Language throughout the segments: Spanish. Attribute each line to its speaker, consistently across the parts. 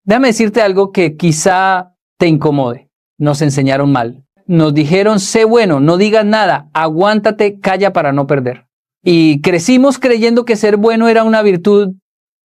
Speaker 1: Déjame decirte algo que quizá te incomode. Nos enseñaron mal. Nos dijeron, sé bueno, no digas nada, aguántate, calla para no perder. Y crecimos creyendo que ser bueno era una virtud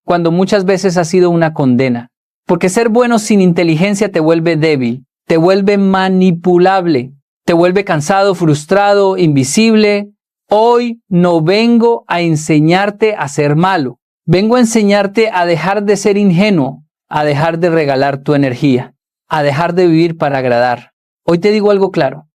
Speaker 1: cuando muchas veces ha sido una condena. Porque ser bueno sin inteligencia te vuelve débil, te vuelve manipulable, te vuelve cansado, frustrado, invisible. Hoy no vengo a enseñarte a ser malo. Vengo a enseñarte a dejar de ser ingenuo, a dejar de regalar tu energía, a dejar de vivir para agradar. Hoy te digo algo claro.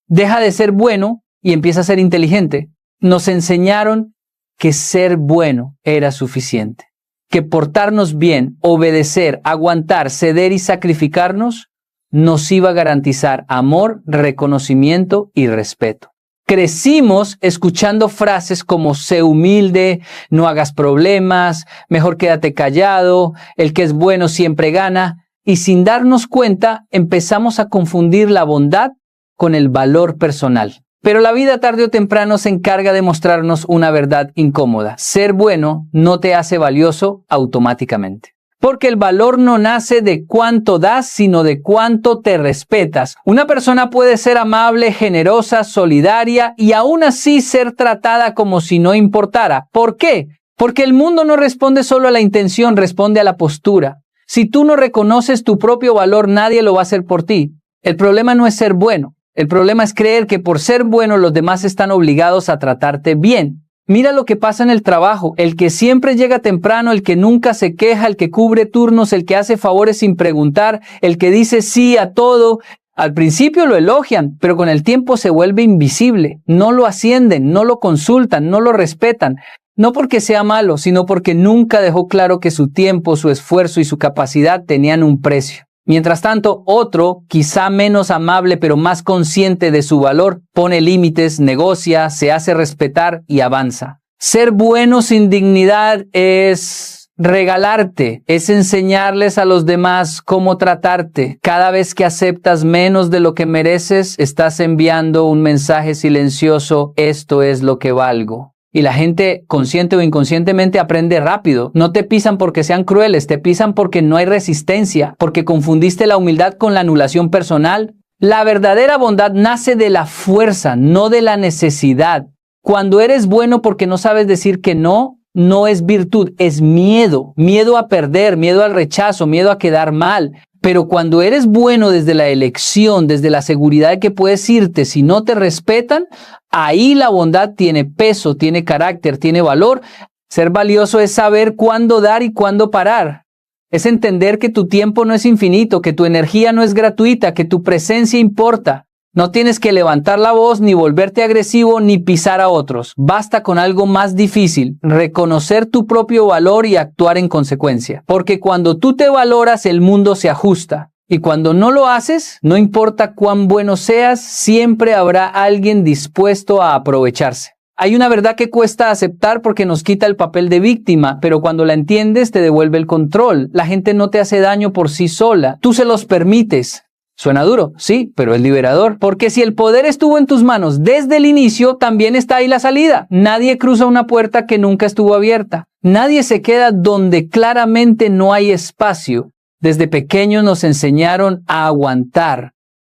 Speaker 1: Deja de ser bueno y empieza a ser inteligente. Nos enseñaron que ser bueno era suficiente. Que portarnos bien, obedecer, aguantar, ceder y sacrificarnos nos iba a garantizar amor, reconocimiento y respeto. Crecimos escuchando frases como sé humilde, no hagas problemas, mejor quédate callado, el que es bueno siempre gana. Y sin darnos cuenta, empezamos a confundir la bondad con el valor personal. Pero la vida tarde o temprano se encarga de mostrarnos una verdad incómoda. Ser bueno no te hace valioso automáticamente. Porque el valor no nace de cuánto das, sino de cuánto te respetas. Una persona puede ser amable, generosa, solidaria y aún así ser tratada como si no importara. ¿Por qué? Porque el mundo no responde solo a la intención, responde a la postura. Si tú no reconoces tu propio valor, nadie lo va a hacer por ti. El problema no es ser bueno. El problema es creer que por ser bueno los demás están obligados a tratarte bien. Mira lo que pasa en el trabajo. El que siempre llega temprano, el que nunca se queja, el que cubre turnos, el que hace favores sin preguntar, el que dice sí a todo. Al principio lo elogian, pero con el tiempo se vuelve invisible. No lo ascienden, no lo consultan, no lo respetan. No porque sea malo, sino porque nunca dejó claro que su tiempo, su esfuerzo y su capacidad tenían un precio. Mientras tanto, otro, quizá menos amable pero más consciente de su valor, pone límites, negocia, se hace respetar y avanza. Ser bueno sin dignidad es regalarte, es enseñarles a los demás cómo tratarte. Cada vez que aceptas menos de lo que mereces, estás enviando un mensaje silencioso, esto es lo que valgo. Y la gente, consciente o inconscientemente, aprende rápido. No te pisan porque sean crueles, te pisan porque no hay resistencia, porque confundiste la humildad con la anulación personal. La verdadera bondad nace de la fuerza, no de la necesidad. Cuando eres bueno porque no sabes decir que no, no es virtud, es miedo. Miedo a perder, miedo al rechazo, miedo a quedar mal. Pero cuando eres bueno desde la elección, desde la seguridad de que puedes irte si no te respetan, ahí la bondad tiene peso, tiene carácter, tiene valor. Ser valioso es saber cuándo dar y cuándo parar. Es entender que tu tiempo no es infinito, que tu energía no es gratuita, que tu presencia importa. No tienes que levantar la voz, ni volverte agresivo, ni pisar a otros. Basta con algo más difícil, reconocer tu propio valor y actuar en consecuencia. Porque cuando tú te valoras, el mundo se ajusta. Y cuando no lo haces, no importa cuán bueno seas, siempre habrá alguien dispuesto a aprovecharse. Hay una verdad que cuesta aceptar porque nos quita el papel de víctima, pero cuando la entiendes te devuelve el control. La gente no te hace daño por sí sola, tú se los permites. Suena duro, sí, pero es liberador. Porque si el poder estuvo en tus manos desde el inicio, también está ahí la salida. Nadie cruza una puerta que nunca estuvo abierta. Nadie se queda donde claramente no hay espacio. Desde pequeños nos enseñaron a aguantar,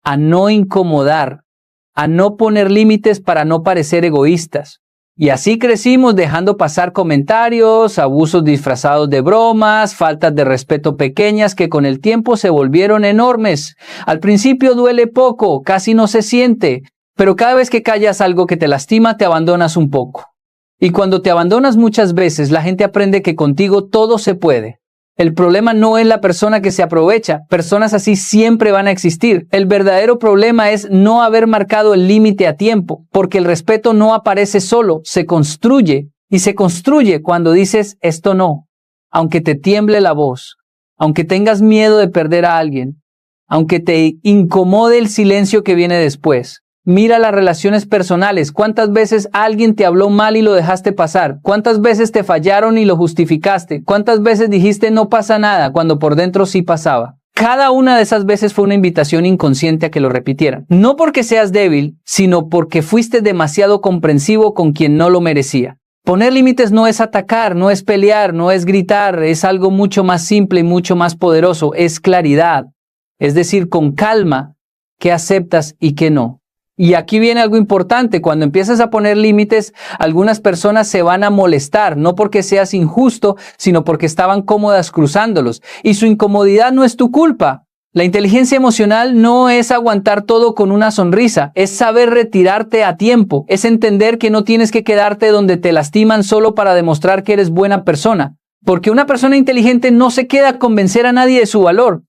Speaker 1: a no incomodar, a no poner límites para no parecer egoístas. Y así crecimos dejando pasar comentarios, abusos disfrazados de bromas, faltas de respeto pequeñas que con el tiempo se volvieron enormes. Al principio duele poco, casi no se siente, pero cada vez que callas algo que te lastima, te abandonas un poco. Y cuando te abandonas muchas veces, la gente aprende que contigo todo se puede. El problema no es la persona que se aprovecha. Personas así siempre van a existir. El verdadero problema es no haber marcado el límite a tiempo, porque el respeto no aparece solo, se construye. Y se construye cuando dices esto no. Aunque te tiemble la voz, aunque tengas miedo de perder a alguien, aunque te incomode el silencio que viene después. Mira las relaciones personales. ¿Cuántas veces alguien te habló mal y lo dejaste pasar? ¿Cuántas veces te fallaron y lo justificaste? ¿Cuántas veces dijiste no pasa nada cuando por dentro sí pasaba? Cada una de esas veces fue una invitación inconsciente a que lo repitieran. No porque seas débil, sino porque fuiste demasiado comprensivo con quien no lo merecía. Poner límites no es atacar, no es pelear, no es gritar, es algo mucho más simple y mucho más poderoso, es claridad. Es decir, con calma, qué aceptas y qué no. Y aquí viene algo importante, cuando empiezas a poner límites, algunas personas se van a molestar, no porque seas injusto, sino porque estaban cómodas cruzándolos. Y su incomodidad no es tu culpa. La inteligencia emocional no es aguantar todo con una sonrisa, es saber retirarte a tiempo, es entender que no tienes que quedarte donde te lastiman solo para demostrar que eres buena persona. Porque una persona inteligente no se queda a convencer a nadie de su valor.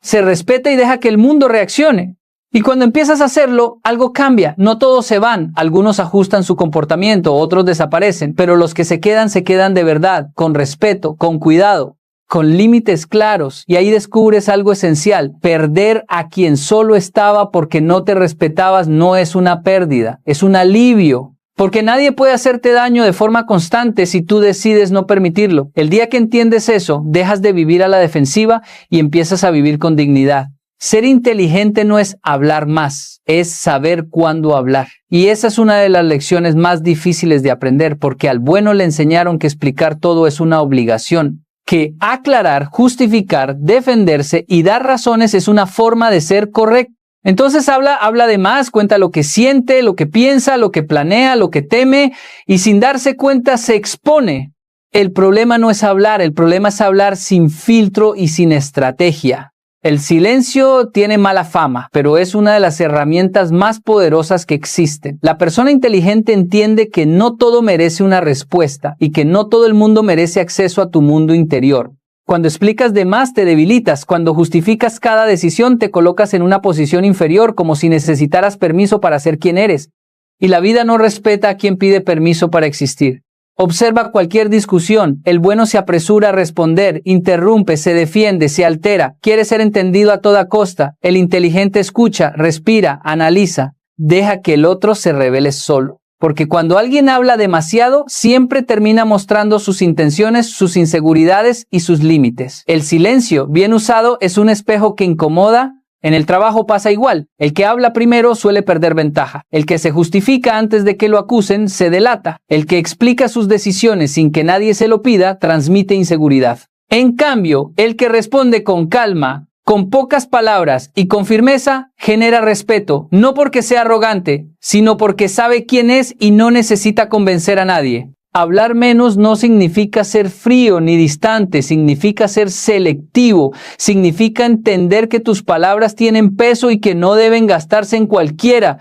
Speaker 1: Se respeta y deja que el mundo reaccione. Y cuando empiezas a hacerlo, algo cambia. No todos se van. Algunos ajustan su comportamiento, otros desaparecen. Pero los que se quedan de verdad, con respeto, con cuidado, con límites claros. Y ahí descubres algo esencial. Perder a quien solo estaba porque no te respetabas no es una pérdida, es un alivio. Porque nadie puede hacerte daño de forma constante si tú decides no permitirlo. El día que entiendes eso, dejas de vivir a la defensiva y empiezas a vivir con dignidad. Ser inteligente no es hablar más, es saber cuándo hablar. Y esa es una de las lecciones más difíciles de aprender, porque al bueno le enseñaron que explicar todo es una obligación, que aclarar, justificar, defenderse y dar razones es una forma de ser correcto. Entonces habla de más, cuenta lo que siente, lo que piensa, lo que planea, lo que teme, y sin darse cuenta se expone. El problema no es hablar, el problema es hablar sin filtro y sin estrategia. El silencio tiene mala fama, pero es una de las herramientas más poderosas que existen. La persona inteligente entiende que no todo merece una respuesta y que no todo el mundo merece acceso a tu mundo interior. Cuando explicas de más te debilitas, cuando justificas cada decisión te colocas en una posición inferior como si necesitaras permiso para ser quien eres. Y la vida no respeta a quien pide permiso para existir. Observa cualquier discusión, el bueno se apresura a responder, interrumpe, se defiende, se altera, quiere ser entendido a toda costa, el inteligente escucha, respira, analiza, deja que el otro se revele solo. Porque cuando alguien habla demasiado, siempre termina mostrando sus intenciones, sus inseguridades y sus límites. El silencio, bien usado, es un espejo que incomoda. En el trabajo pasa igual. El que habla primero suele perder ventaja. El que se justifica antes de que lo acusen se delata. El que explica sus decisiones sin que nadie se lo pida transmite inseguridad. En cambio, el que responde con calma, con pocas palabras y con firmeza, genera respeto, no porque sea arrogante, sino porque sabe quién es y no necesita convencer a nadie. Hablar menos no significa ser frío ni distante, significa ser selectivo, significa entender que tus palabras tienen peso y que no deben gastarse en cualquiera.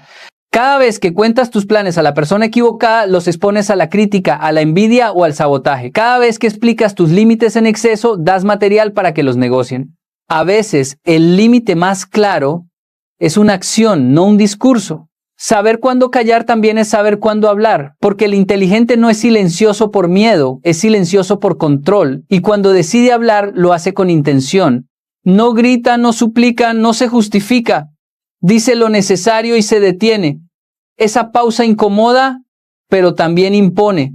Speaker 1: Cada vez que cuentas tus planes a la persona equivocada, los expones a la crítica, a la envidia o al sabotaje. Cada vez que explicas tus límites en exceso, das material para que los negocien. A veces, el límite más claro es una acción, no un discurso. Saber cuándo callar también es saber cuándo hablar, porque el inteligente no es silencioso por miedo, es silencioso por control, y cuando decide hablar lo hace con intención. No grita, no suplica, no se justifica, dice lo necesario y se detiene. Esa pausa incomoda, pero también impone.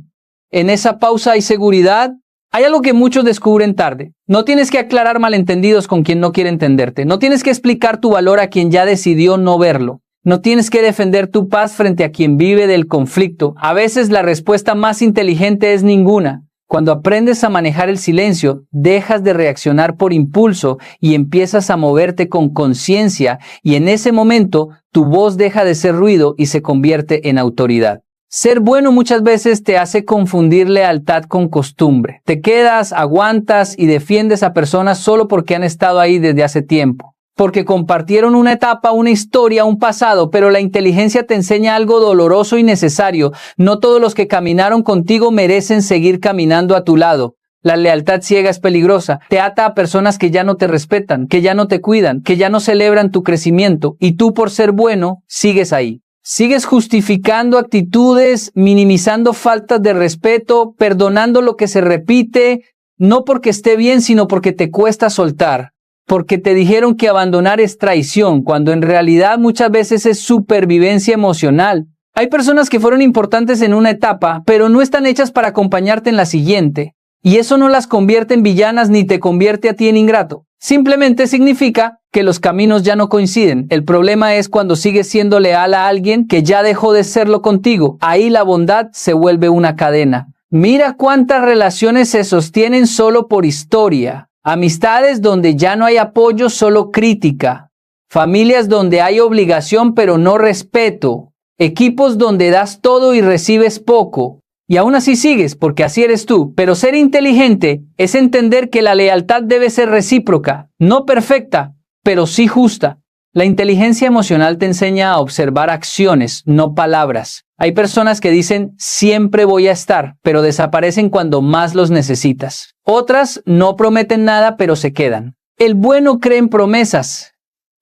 Speaker 1: En esa pausa hay seguridad. Hay algo que muchos descubren tarde. No tienes que aclarar malentendidos con quien no quiere entenderte. No tienes que explicar tu valor a quien ya decidió no verlo. No tienes que defender tu paz frente a quien vive del conflicto. A veces la respuesta más inteligente es ninguna. Cuando aprendes a manejar el silencio, dejas de reaccionar por impulso y empiezas a moverte con conciencia, y en ese momento tu voz deja de ser ruido y se convierte en autoridad. Ser bueno muchas veces te hace confundir lealtad con costumbre. Te quedas, aguantas y defiendes a personas solo porque han estado ahí desde hace tiempo. Porque compartieron una etapa, una historia, un pasado, pero la inteligencia te enseña algo doloroso y necesario. No todos los que caminaron contigo merecen seguir caminando a tu lado. La lealtad ciega es peligrosa. Te ata a personas que ya no te respetan, que ya no te cuidan, que ya no celebran tu crecimiento, y tú por ser bueno sigues ahí. Sigues justificando actitudes, minimizando faltas de respeto, perdonando lo que se repite, no porque esté bien, sino porque te cuesta soltar. Porque te dijeron que abandonar es traición, cuando en realidad muchas veces es supervivencia emocional. Hay personas que fueron importantes en una etapa, pero no están hechas para acompañarte en la siguiente. Y eso no las convierte en villanas ni te convierte a ti en ingrato. Simplemente significa que los caminos ya no coinciden. El problema es cuando sigues siendo leal a alguien que ya dejó de serlo contigo. Ahí la bondad se vuelve una cadena. Mira cuántas relaciones se sostienen solo por historia, amistades donde ya no hay apoyo, solo crítica, familias donde hay obligación pero no respeto, equipos donde das todo y recibes poco. Y aún así sigues, porque así eres tú. Pero ser inteligente es entender que la lealtad debe ser recíproca, no perfecta, pero sí justa. La inteligencia emocional te enseña a observar acciones, no palabras. Hay personas que dicen siempre voy a estar, pero desaparecen cuando más los necesitas. Otras no prometen nada, pero se quedan. El bueno cree en promesas,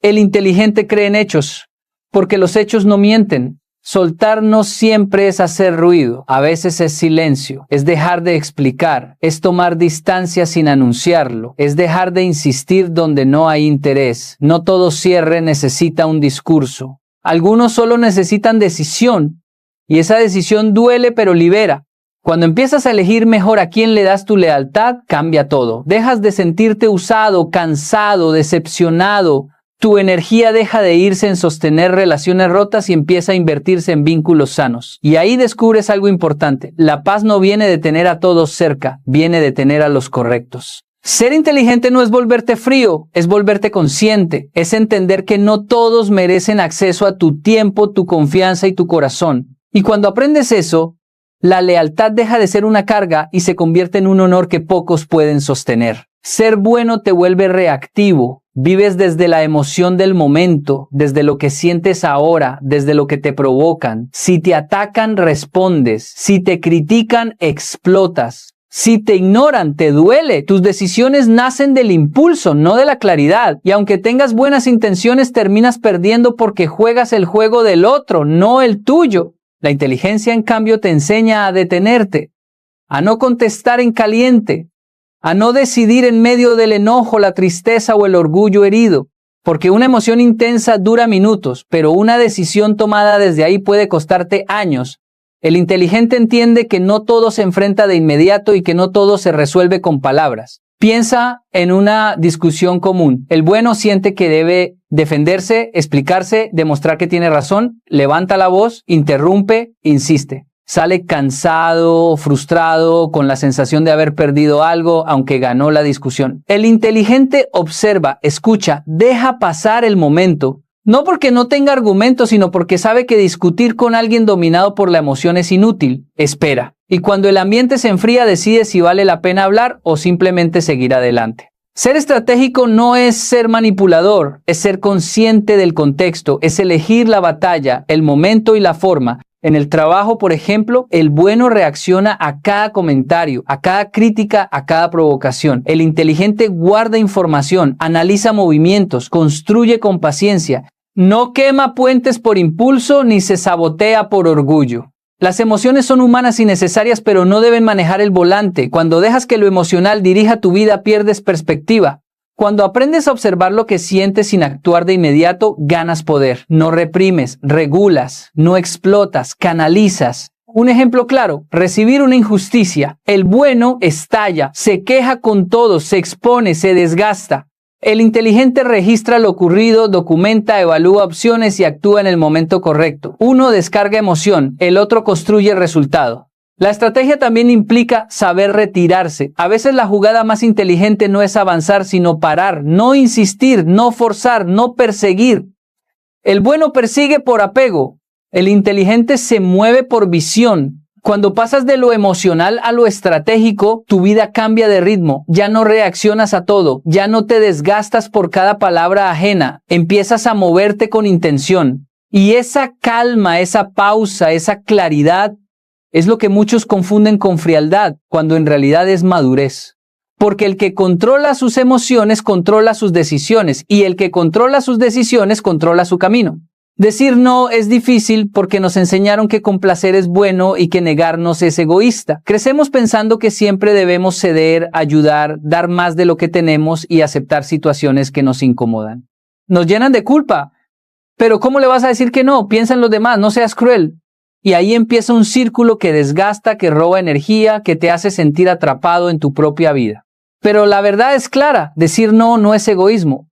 Speaker 1: el inteligente cree en hechos, porque los hechos no mienten. Soltar no siempre es hacer ruido, a veces es silencio, es dejar de explicar, es tomar distancia sin anunciarlo, es dejar de insistir donde no hay interés. No todo cierre necesita un discurso. Algunos solo necesitan decisión, y esa decisión duele pero libera. Cuando empiezas a elegir mejor a quién le das tu lealtad, cambia todo. Dejas de sentirte usado, cansado, decepcionado. Tu energía deja de irse en sostener relaciones rotas y empieza a invertirse en vínculos sanos. Y ahí descubres algo importante. La paz no viene de tener a todos cerca, viene de tener a los correctos. Ser inteligente no es volverte frío, es volverte consciente. Es entender que no todos merecen acceso a tu tiempo, tu confianza y tu corazón. Y cuando aprendes eso, la lealtad deja de ser una carga y se convierte en un honor que pocos pueden sostener. Ser bueno te vuelve reactivo. Vives desde la emoción del momento, desde lo que sientes ahora, desde lo que te provocan. Si te atacan, respondes. Si te critican, explotas. Si te ignoran, te duele. Tus decisiones nacen del impulso, no de la claridad. Y aunque tengas buenas intenciones, terminas perdiendo porque juegas el juego del otro, no el tuyo. La inteligencia, en cambio, te enseña a detenerte, a no contestar en caliente, a no decidir en medio del enojo, la tristeza o el orgullo herido, porque una emoción intensa dura minutos, pero una decisión tomada desde ahí puede costarte años. El inteligente entiende que no todo se enfrenta de inmediato y que no todo se resuelve con palabras. Piensa en una discusión común. El bueno siente que debe defenderse, explicarse, demostrar que tiene razón, levanta la voz, interrumpe, insiste. Sale cansado, frustrado, con la sensación de haber perdido algo, aunque ganó la discusión. El inteligente observa, escucha, deja pasar el momento. No porque no tenga argumentos, sino porque sabe que discutir con alguien dominado por la emoción es inútil. Espera. Y cuando el ambiente se enfría, decide si vale la pena hablar o simplemente seguir adelante. Ser estratégico no es ser manipulador, es ser consciente del contexto, es elegir la batalla, el momento y la forma. En el trabajo, por ejemplo, el bueno reacciona a cada comentario, a cada crítica, a cada provocación. El inteligente guarda información, analiza movimientos, construye con paciencia. No quema puentes por impulso ni se sabotea por orgullo. Las emociones son humanas y necesarias, pero no deben manejar el volante. Cuando dejas que lo emocional dirija tu vida, pierdes perspectiva. Cuando aprendes a observar lo que sientes sin actuar de inmediato, ganas poder. No reprimes, regulas, no explotas, canalizas. Un ejemplo claro, recibir una injusticia. El bueno estalla, se queja con todo, se expone, se desgasta. El inteligente registra lo ocurrido, documenta, evalúa opciones y actúa en el momento correcto. Uno descarga emoción, el otro construye resultado. La estrategia también implica saber retirarse. A veces la jugada más inteligente no es avanzar, sino parar, no insistir, no forzar, no perseguir. El bueno persigue por apego, el inteligente se mueve por visión. Cuando pasas de lo emocional a lo estratégico, tu vida cambia de ritmo. Ya no reaccionas a todo, ya no te desgastas por cada palabra ajena. Empiezas a moverte con intención. Y esa calma, esa pausa, esa claridad es lo que muchos confunden con frialdad, cuando en realidad es madurez. Porque el que controla sus emociones controla sus decisiones, y el que controla sus decisiones controla su camino. Decir no es difícil porque nos enseñaron que complacer es bueno y que negarnos es egoísta. Crecemos pensando que siempre debemos ceder, ayudar, dar más de lo que tenemos y aceptar situaciones que nos incomodan. Nos llenan de culpa. Pero ¿cómo le vas a decir que no? Piensa en los demás, no seas cruel. Y ahí empieza un círculo que desgasta, que roba energía, que te hace sentir atrapado en tu propia vida. Pero la verdad es clara, decir no no es egoísmo,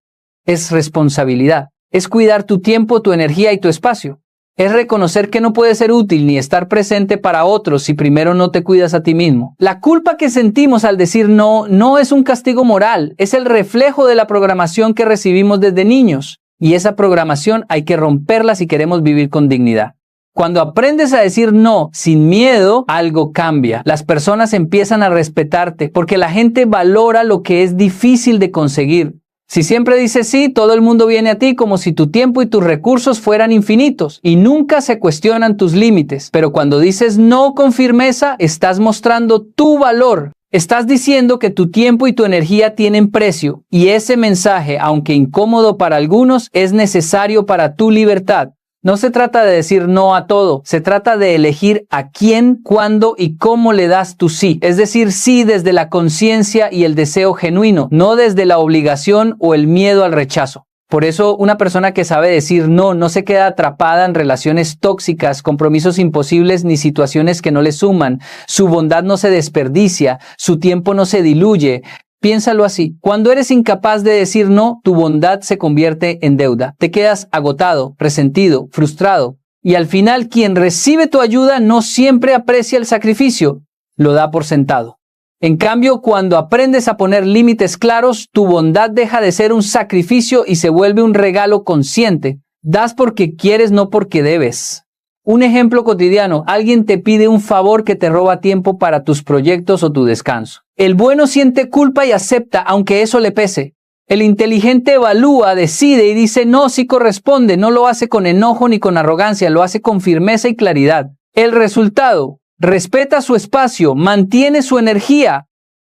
Speaker 1: es responsabilidad. Es cuidar tu tiempo, tu energía y tu espacio. Es reconocer que no puedes ser útil ni estar presente para otros si primero no te cuidas a ti mismo. La culpa que sentimos al decir no, no es un castigo moral, es el reflejo de la programación que recibimos desde niños. Y esa programación hay que romperla si queremos vivir con dignidad. Cuando aprendes a decir no sin miedo, algo cambia. Las personas empiezan a respetarte porque la gente valora lo que es difícil de conseguir. Si siempre dices sí, todo el mundo viene a ti como si tu tiempo y tus recursos fueran infinitos y nunca se cuestionan tus límites. Pero cuando dices no con firmeza, estás mostrando tu valor. Estás diciendo que tu tiempo y tu energía tienen precio y ese mensaje, aunque incómodo para algunos, es necesario para tu libertad. No se trata de decir no a todo, se trata de elegir a quién, cuándo y cómo le das tu sí. Es decir, sí desde la conciencia y el deseo genuino, no desde la obligación o el miedo al rechazo. Por eso, una persona que sabe decir no, no se queda atrapada en relaciones tóxicas, compromisos imposibles ni situaciones que no le suman. Su bondad no se desperdicia, su tiempo no se diluye. Piénsalo así, cuando eres incapaz de decir no, tu bondad se convierte en deuda. Te quedas agotado, resentido, frustrado. Y al final, quien recibe tu ayuda no siempre aprecia el sacrificio, lo da por sentado. En cambio, cuando aprendes a poner límites claros, tu bondad deja de ser un sacrificio y se vuelve un regalo consciente. Das porque quieres, no porque debes. Un ejemplo cotidiano, alguien te pide un favor que te roba tiempo para tus proyectos o tu descanso. El bueno siente culpa y acepta, aunque eso le pese. El inteligente evalúa, decide y dice no, sí corresponde, no lo hace con enojo ni con arrogancia, lo hace con firmeza y claridad. El resultado, respeta su espacio, mantiene su energía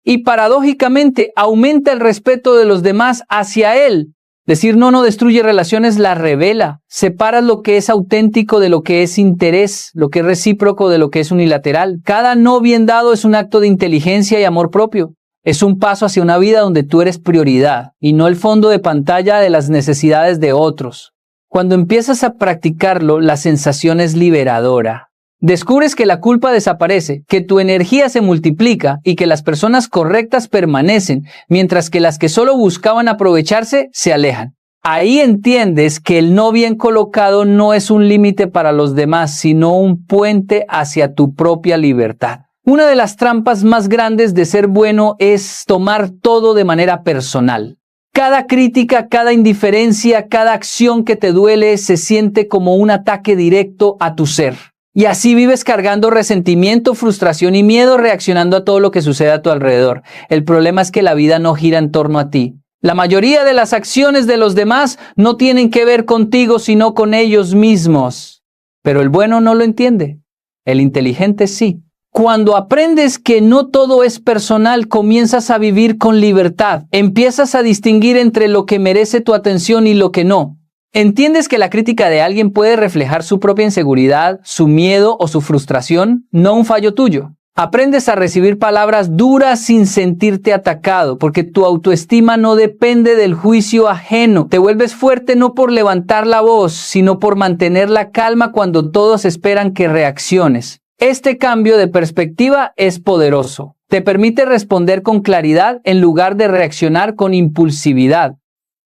Speaker 1: y paradójicamente aumenta el respeto de los demás hacia él. Decir no destruye relaciones, las revela. Separas lo que es auténtico de lo que es interés, lo que es recíproco de lo que es unilateral. Cada no bien dado es un acto de inteligencia y amor propio. Es un paso hacia una vida donde tú eres prioridad y no el fondo de pantalla de las necesidades de otros. Cuando empiezas a practicarlo, la sensación es liberadora. Descubres que la culpa desaparece, que tu energía se multiplica y que las personas correctas permanecen, mientras que las que solo buscaban aprovecharse se alejan. Ahí entiendes que el no bien colocado no es un límite para los demás, sino un puente hacia tu propia libertad. Una de las trampas más grandes de ser bueno es tomar todo de manera personal. Cada crítica, cada indiferencia, cada acción que te duele se siente como un ataque directo a tu ser. Y así vives cargando resentimiento, frustración y miedo, reaccionando a todo lo que sucede a tu alrededor. El problema es que la vida no gira en torno a ti. La mayoría de las acciones de los demás no tienen que ver contigo, sino con ellos mismos. Pero el bueno no lo entiende. El inteligente sí. Cuando aprendes que no todo es personal, comienzas a vivir con libertad. Empiezas a distinguir entre lo que merece tu atención y lo que no. ¿Entiendes que la crítica de alguien puede reflejar su propia inseguridad, su miedo o su frustración, no un fallo tuyo? Aprendes a recibir palabras duras sin sentirte atacado, porque tu autoestima no depende del juicio ajeno. Te vuelves fuerte no por levantar la voz, sino por mantener la calma cuando todos esperan que reacciones. Este cambio de perspectiva es poderoso. Te permite responder con claridad en lugar de reaccionar con impulsividad.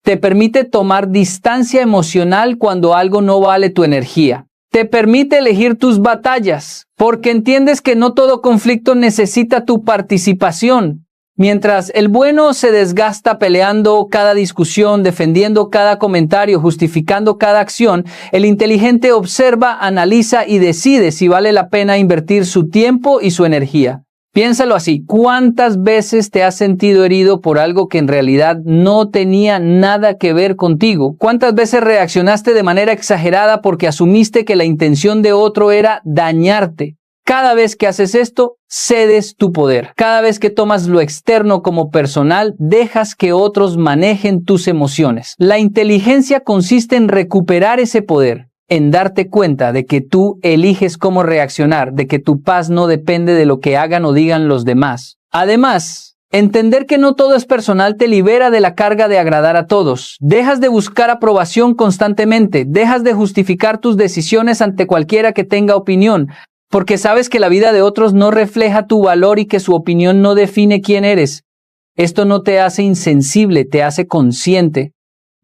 Speaker 1: Te permite tomar distancia emocional cuando algo no vale tu energía. Te permite elegir tus batallas, porque entiendes que no todo conflicto necesita tu participación. Mientras el bueno se desgasta peleando cada discusión, defendiendo cada comentario, justificando cada acción, el inteligente observa, analiza y decide si vale la pena invertir su tiempo y su energía. Piénsalo así, ¿cuántas veces te has sentido herido por algo que en realidad no tenía nada que ver contigo? ¿Cuántas veces reaccionaste de manera exagerada porque asumiste que la intención de otro era dañarte? Cada vez que haces esto, cedes tu poder. Cada vez que tomas lo externo como personal, dejas que otros manejen tus emociones. La inteligencia consiste en recuperar ese poder, en darte cuenta de que tú eliges cómo reaccionar, de que tu paz no depende de lo que hagan o digan los demás. Además, entender que no todo es personal te libera de la carga de agradar a todos. Dejas de buscar aprobación constantemente, dejas de justificar tus decisiones ante cualquiera que tenga opinión, porque sabes que la vida de otros no refleja tu valor y que su opinión no define quién eres. Esto no te hace insensible, te hace consciente.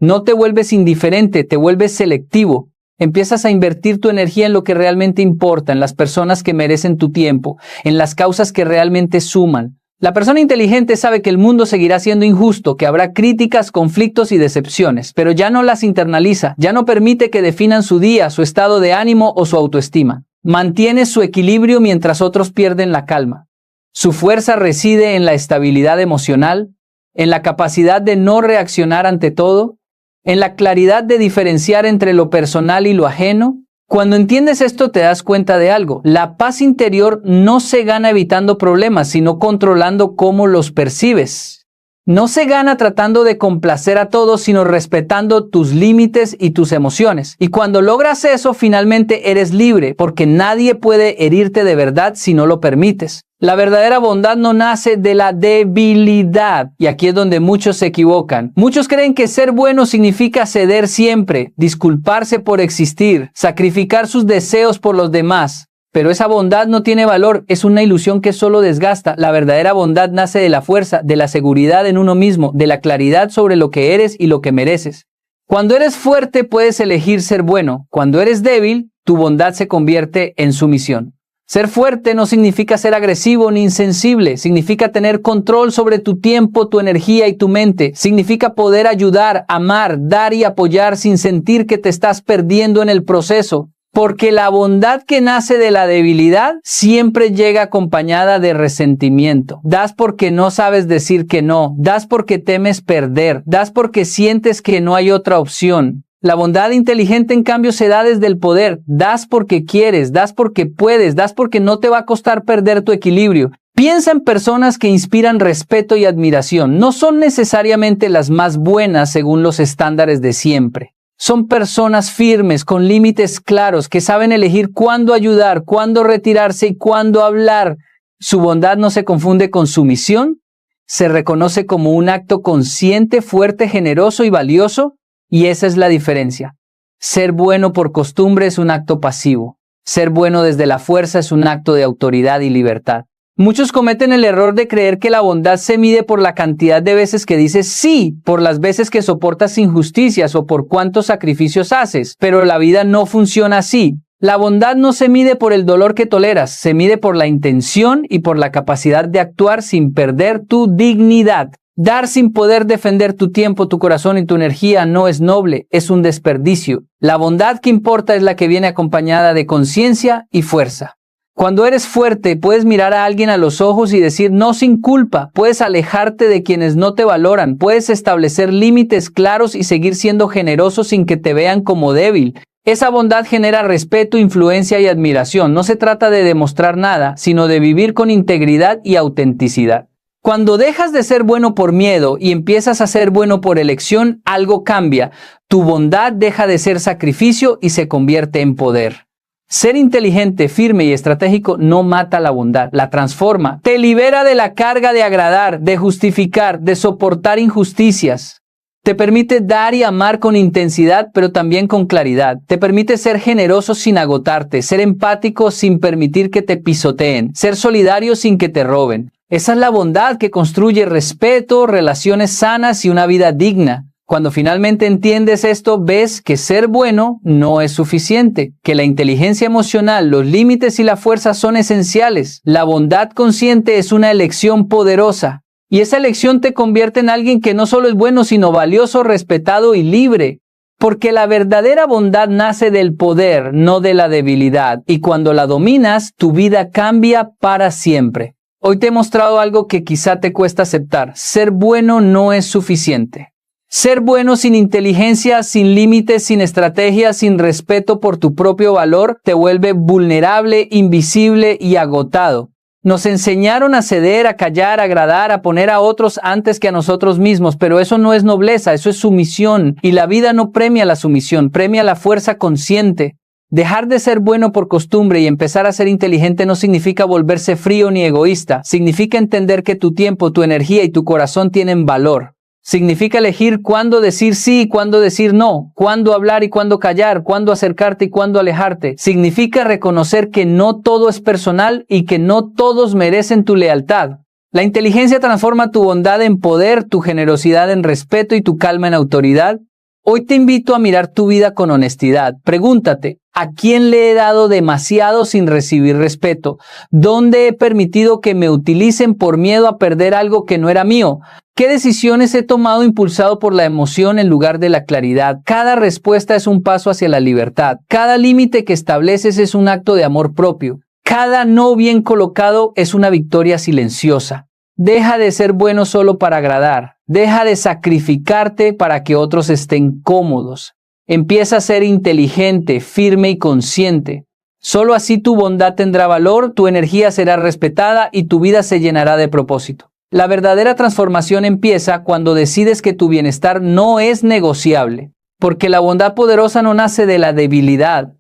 Speaker 1: No te vuelves indiferente, te vuelves selectivo. Empiezas a invertir tu energía en lo que realmente importa, en las personas que merecen tu tiempo, en las causas que realmente suman. La persona inteligente sabe que el mundo seguirá siendo injusto, que habrá críticas, conflictos y decepciones, pero ya no las internaliza, ya no permite que definan su día, su estado de ánimo o su autoestima. Mantiene su equilibrio mientras otros pierden la calma. Su fuerza reside en la estabilidad emocional, en la capacidad de no reaccionar ante todo, en la claridad de diferenciar entre lo personal y lo ajeno. Cuando entiendes esto te das cuenta de algo. La paz interior no se gana evitando problemas, sino controlando cómo los percibes. No se gana tratando de complacer a todos, sino respetando tus límites y tus emociones. Y cuando logras eso, finalmente eres libre, porque nadie puede herirte de verdad si no lo permites. La verdadera bondad no nace de la debilidad. Y aquí es donde muchos se equivocan. Muchos creen que ser bueno significa ceder siempre, disculparse por existir, sacrificar sus deseos por los demás. Pero esa bondad no tiene valor, es una ilusión que solo desgasta. La verdadera bondad nace de la fuerza, de la seguridad en uno mismo, de la claridad sobre lo que eres y lo que mereces. Cuando eres fuerte puedes elegir ser bueno. Cuando eres débil, tu bondad se convierte en sumisión. Ser fuerte no significa ser agresivo ni insensible, significa tener control sobre tu tiempo, tu energía y tu mente. Significa poder ayudar, amar, dar y apoyar sin sentir que te estás perdiendo en el proceso. Porque la bondad que nace de la debilidad siempre llega acompañada de resentimiento. Das porque no sabes decir que no, das porque temes perder, das porque sientes que no hay otra opción. La bondad inteligente, en cambio, se da desde el poder. Das porque quieres, das porque puedes, das porque no te va a costar perder tu equilibrio. Piensa en personas que inspiran respeto y admiración. No son necesariamente las más buenas según los estándares de siempre. Son personas firmes, con límites claros, que saben elegir cuándo ayudar, cuándo retirarse y cuándo hablar. Su bondad no se confunde con sumisión, se reconoce como un acto consciente, fuerte, generoso y valioso. Y esa es la diferencia. Ser bueno por costumbre es un acto pasivo. Ser bueno desde la fuerza es un acto de autoridad y libertad. Muchos cometen el error de creer que la bondad se mide por la cantidad de veces que dices sí, por las veces que soportas injusticias o por cuántos sacrificios haces. Pero la vida no funciona así. La bondad no se mide por el dolor que toleras, se mide por la intención y por la capacidad de actuar sin perder tu dignidad. Dar sin poder defender tu tiempo, tu corazón y tu energía no es noble, es un desperdicio. La bondad que importa es la que viene acompañada de conciencia y fuerza. Cuando eres fuerte, puedes mirar a alguien a los ojos y decir no sin culpa, puedes alejarte de quienes no te valoran, puedes establecer límites claros y seguir siendo generoso sin que te vean como débil. Esa bondad genera respeto, influencia y admiración. No se trata de demostrar nada, sino de vivir con integridad y autenticidad. Cuando dejas de ser bueno por miedo y empiezas a ser bueno por elección, algo cambia. Tu bondad deja de ser sacrificio y se convierte en poder. Ser inteligente, firme y estratégico no mata la bondad, la transforma. Te libera de la carga de agradar, de justificar, de soportar injusticias. Te permite dar y amar con intensidad, pero también con claridad. Te permite ser generoso sin agotarte, ser empático sin permitir que te pisoteen, ser solidario sin que te roben. Esa es la bondad que construye respeto, relaciones sanas y una vida digna. Cuando finalmente entiendes esto, ves que ser bueno no es suficiente, que la inteligencia emocional, los límites y la fuerza son esenciales. La bondad consciente es una elección poderosa. Y esa elección te convierte en alguien que no solo es bueno, sino valioso, respetado y libre. Porque la verdadera bondad nace del poder, no de la debilidad. Y cuando la dominas, tu vida cambia para siempre. Hoy te he mostrado algo que quizá te cuesta aceptar. Ser bueno no es suficiente. Ser bueno sin inteligencia, sin límites, sin estrategia, sin respeto por tu propio valor, te vuelve vulnerable, invisible y agotado. Nos enseñaron a ceder, a callar, a agradar, a poner a otros antes que a nosotros mismos, pero eso no es nobleza, eso es sumisión. Y la vida no premia la sumisión, premia la fuerza consciente. Dejar de ser bueno por costumbre y empezar a ser inteligente no significa volverse frío ni egoísta. Significa entender que tu tiempo, tu energía y tu corazón tienen valor. Significa elegir cuándo decir sí y cuándo decir no, cuándo hablar y cuándo callar, cuándo acercarte y cuándo alejarte. Significa reconocer que no todo es personal y que no todos merecen tu lealtad. La inteligencia transforma tu bondad en poder, tu generosidad en respeto y tu calma en autoridad. Hoy te invito a mirar tu vida con honestidad. Pregúntate, ¿a quién le he dado demasiado sin recibir respeto? ¿Dónde he permitido que me utilicen por miedo a perder algo que no era mío? ¿Qué decisiones he tomado impulsado por la emoción en lugar de la claridad? Cada respuesta es un paso hacia la libertad. Cada límite que estableces es un acto de amor propio. Cada no bien colocado es una victoria silenciosa. Deja de ser bueno solo para agradar. Deja de sacrificarte para que otros estén cómodos. Empieza a ser inteligente, firme y consciente. Solo así tu bondad tendrá valor, tu energía será respetada y tu vida se llenará de propósito. La verdadera transformación empieza cuando decides que tu bienestar no es negociable, porque la bondad poderosa no nace de la debilidad,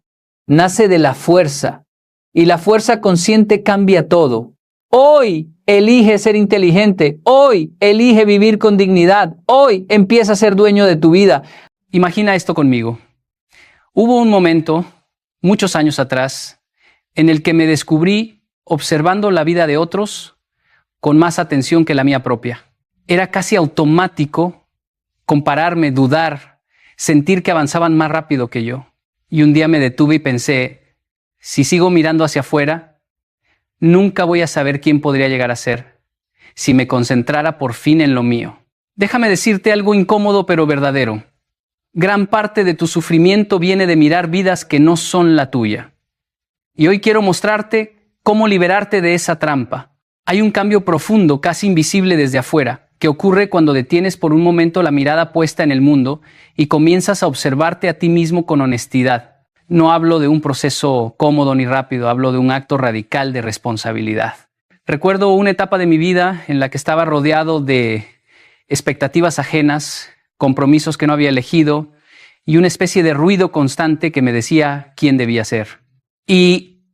Speaker 1: nace de la fuerza, y la fuerza consciente cambia todo. Hoy elige ser inteligente, hoy elige vivir con dignidad, hoy empieza a ser dueño de tu vida. Imagina esto conmigo. Hubo un momento, muchos años atrás, en el que me descubrí observando la vida de otros con más atención que la mía propia. Era casi automático compararme, dudar, sentir que avanzaban más rápido que yo. Y un día me detuve y pensé, si sigo mirando hacia afuera, nunca voy a saber quién podría llegar a ser si me concentrara por fin en lo mío. Déjame decirte algo incómodo pero verdadero. Gran parte de tu sufrimiento viene de mirar vidas que no son la tuya. Y hoy quiero mostrarte cómo liberarte de esa trampa. Hay un cambio profundo, casi invisible desde afuera, que ocurre cuando detienes por un momento la mirada puesta en el mundo y comienzas a observarte a ti mismo con honestidad. No hablo de un proceso cómodo ni rápido, hablo de un acto radical de responsabilidad. Recuerdo una etapa de mi vida en la que estaba rodeado de expectativas ajenas, compromisos que no había elegido y una especie de ruido constante que me decía quién debía ser. Y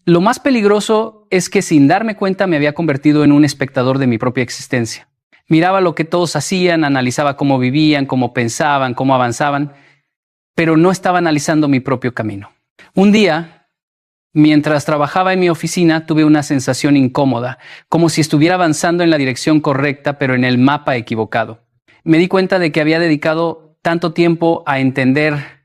Speaker 1: lo más peligroso es que sin darme cuenta me había convertido en un espectador de mi propia existencia. Miraba lo que todos hacían, analizaba cómo vivían, cómo pensaban, cómo avanzaban, pero no estaba analizando mi propio camino. Un día, mientras trabajaba en mi oficina, tuve una sensación incómoda, como si estuviera avanzando en la dirección correcta, pero en el mapa equivocado. Me di cuenta de que había dedicado tanto tiempo a entender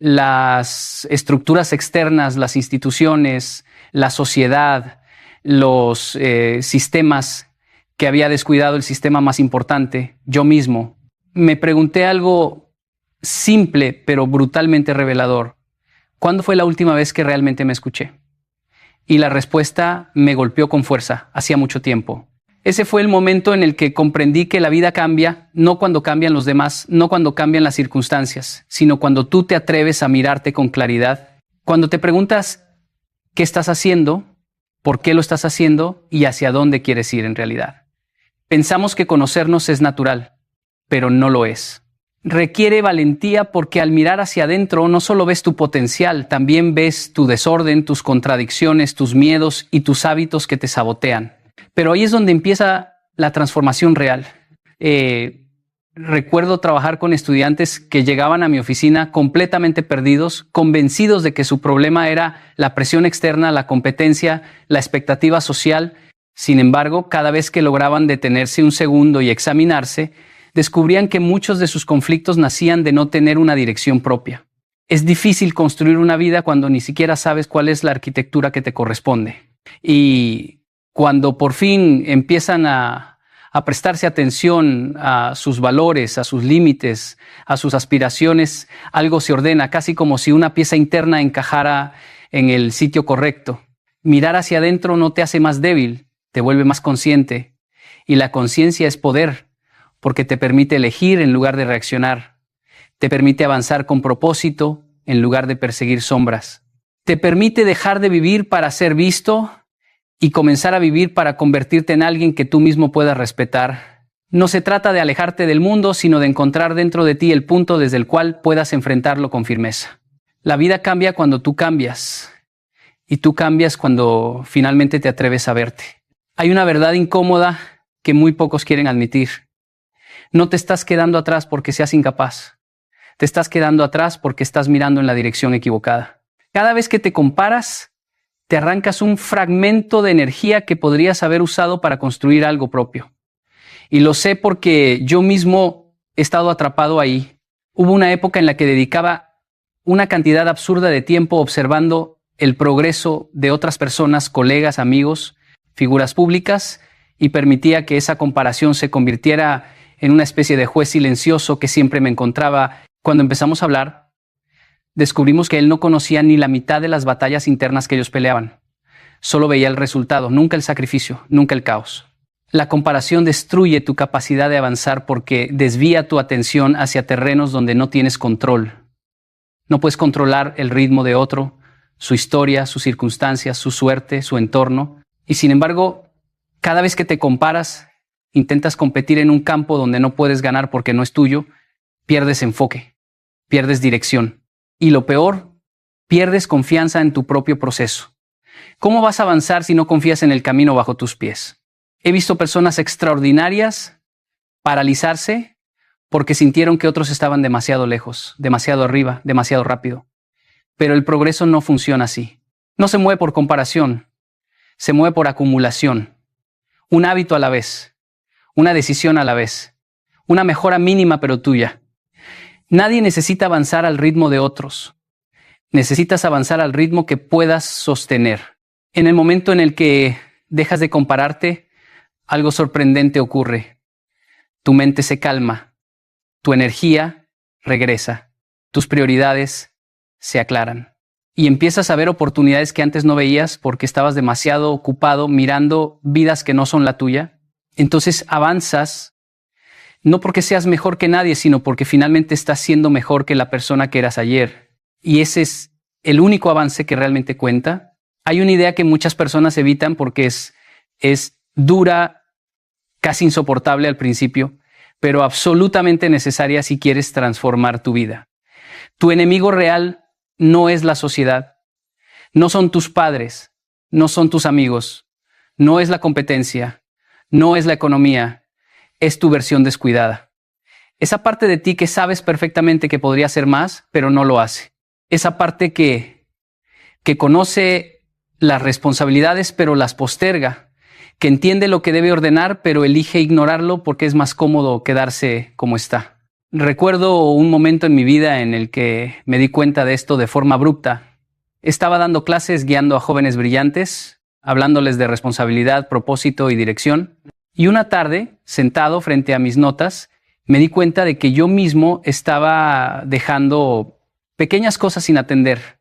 Speaker 1: las estructuras externas, las instituciones, la sociedad, los sistemas, que había descuidado el sistema más importante, yo mismo. Me pregunté algo simple pero brutalmente revelador. ¿Cuándo fue la última vez que realmente me escuché? Y la respuesta me golpeó con fuerza, hacía mucho tiempo. Ese fue el momento en el que comprendí que la vida cambia, no cuando cambian los demás, no cuando cambian las circunstancias, sino cuando tú te atreves a mirarte con claridad. Cuando te preguntas qué estás haciendo, por qué lo estás haciendo y hacia dónde quieres ir en realidad. Pensamos que conocernos es natural, pero no lo es. Requiere valentía porque al mirar hacia adentro no solo ves tu potencial, también ves tu desorden, tus contradicciones, tus miedos y tus hábitos que te sabotean. Pero ahí es donde empieza la transformación real. Recuerdo trabajar con estudiantes que llegaban a mi oficina completamente perdidos, convencidos de que su problema era la presión externa, la competencia, la expectativa social. Sin embargo, cada vez que lograban detenerse un segundo y examinarse, descubrían que muchos de sus conflictos nacían de no tener una dirección propia. Es difícil construir una vida cuando ni siquiera sabes cuál es la arquitectura que te corresponde. Y cuando por fin empiezan a prestarse atención a sus valores, a sus límites, a sus aspiraciones, algo se ordena, casi como si una pieza interna encajara en el sitio correcto. Mirar hacia adentro no te hace más débil, te vuelve más consciente. Y la conciencia es poder, porque te permite elegir en lugar de reaccionar. Te permite avanzar con propósito en lugar de perseguir sombras. Te permite dejar de vivir para ser visto y comenzar a vivir para convertirte en alguien que tú mismo puedas respetar. No se trata de alejarte del mundo, sino de encontrar dentro de ti el punto desde el cual puedas enfrentarlo con firmeza. La vida cambia cuando tú cambias, y tú cambias cuando finalmente te atreves a verte. Hay una verdad incómoda que muy pocos quieren admitir. No te estás quedando atrás porque seas incapaz. Te estás quedando atrás porque estás mirando en la dirección equivocada. Cada vez que te comparas, te arrancas un fragmento de energía que podrías haber usado para construir algo propio. Y lo sé porque yo mismo he estado atrapado ahí. Hubo una época en la que dedicaba una cantidad absurda de tiempo observando el progreso de otras personas, colegas, amigos, figuras públicas, y permitía que esa comparación se convirtiera en una especie de juez silencioso que siempre me encontraba. Cuando empezamos a hablar, descubrimos que él no conocía ni la mitad de las batallas internas que ellos peleaban. Solo veía el resultado, nunca el sacrificio, nunca el caos. La comparación destruye tu capacidad de avanzar porque desvía tu atención hacia terrenos donde no tienes control. No puedes controlar el ritmo de otro, su historia, sus circunstancias, su suerte, su entorno. Y sin embargo, cada vez que te comparas, intentas competir en un campo donde no puedes ganar porque no es tuyo, pierdes enfoque, pierdes dirección. Y lo peor, pierdes confianza en tu propio proceso. ¿Cómo vas a avanzar si no confías en el camino bajo tus pies? He visto personas extraordinarias paralizarse porque sintieron que otros estaban demasiado lejos, demasiado arriba, demasiado rápido. Pero el progreso no funciona así. No se mueve por comparación, se mueve por acumulación. Un hábito a la vez, una decisión a la vez, una mejora mínima pero tuya. Nadie necesita avanzar al ritmo de otros. Necesitas avanzar al ritmo que puedas sostener. En el momento en el que dejas de compararte, algo sorprendente ocurre. Tu mente se calma, tu energía regresa, tus prioridades se aclaran y empiezas a ver oportunidades que antes no veías porque estabas demasiado ocupado mirando vidas que no son la tuya. Entonces avanzas, no porque seas mejor que nadie, sino porque finalmente estás siendo mejor que la persona que eras ayer. Y ese es el único avance que realmente cuenta. Hay una idea que muchas personas evitan porque es dura, casi insoportable al principio, pero absolutamente necesaria si quieres transformar tu vida. Tu enemigo real no es la sociedad, no son tus padres, no son tus amigos, no es la competencia, no es la economía, es tu versión descuidada. Esa parte de ti que sabes perfectamente que podría hacer más, pero no lo hace. Esa parte que conoce las responsabilidades, pero las posterga, que entiende lo que debe ordenar, pero elige ignorarlo porque es más cómodo quedarse como está. Recuerdo un momento en mi vida en el que me di cuenta de esto de forma abrupta. Estaba dando clases guiando a jóvenes brillantes, hablándoles de responsabilidad, propósito y dirección. Y una tarde, sentado frente a mis notas, me di cuenta de que yo mismo estaba dejando pequeñas cosas sin atender.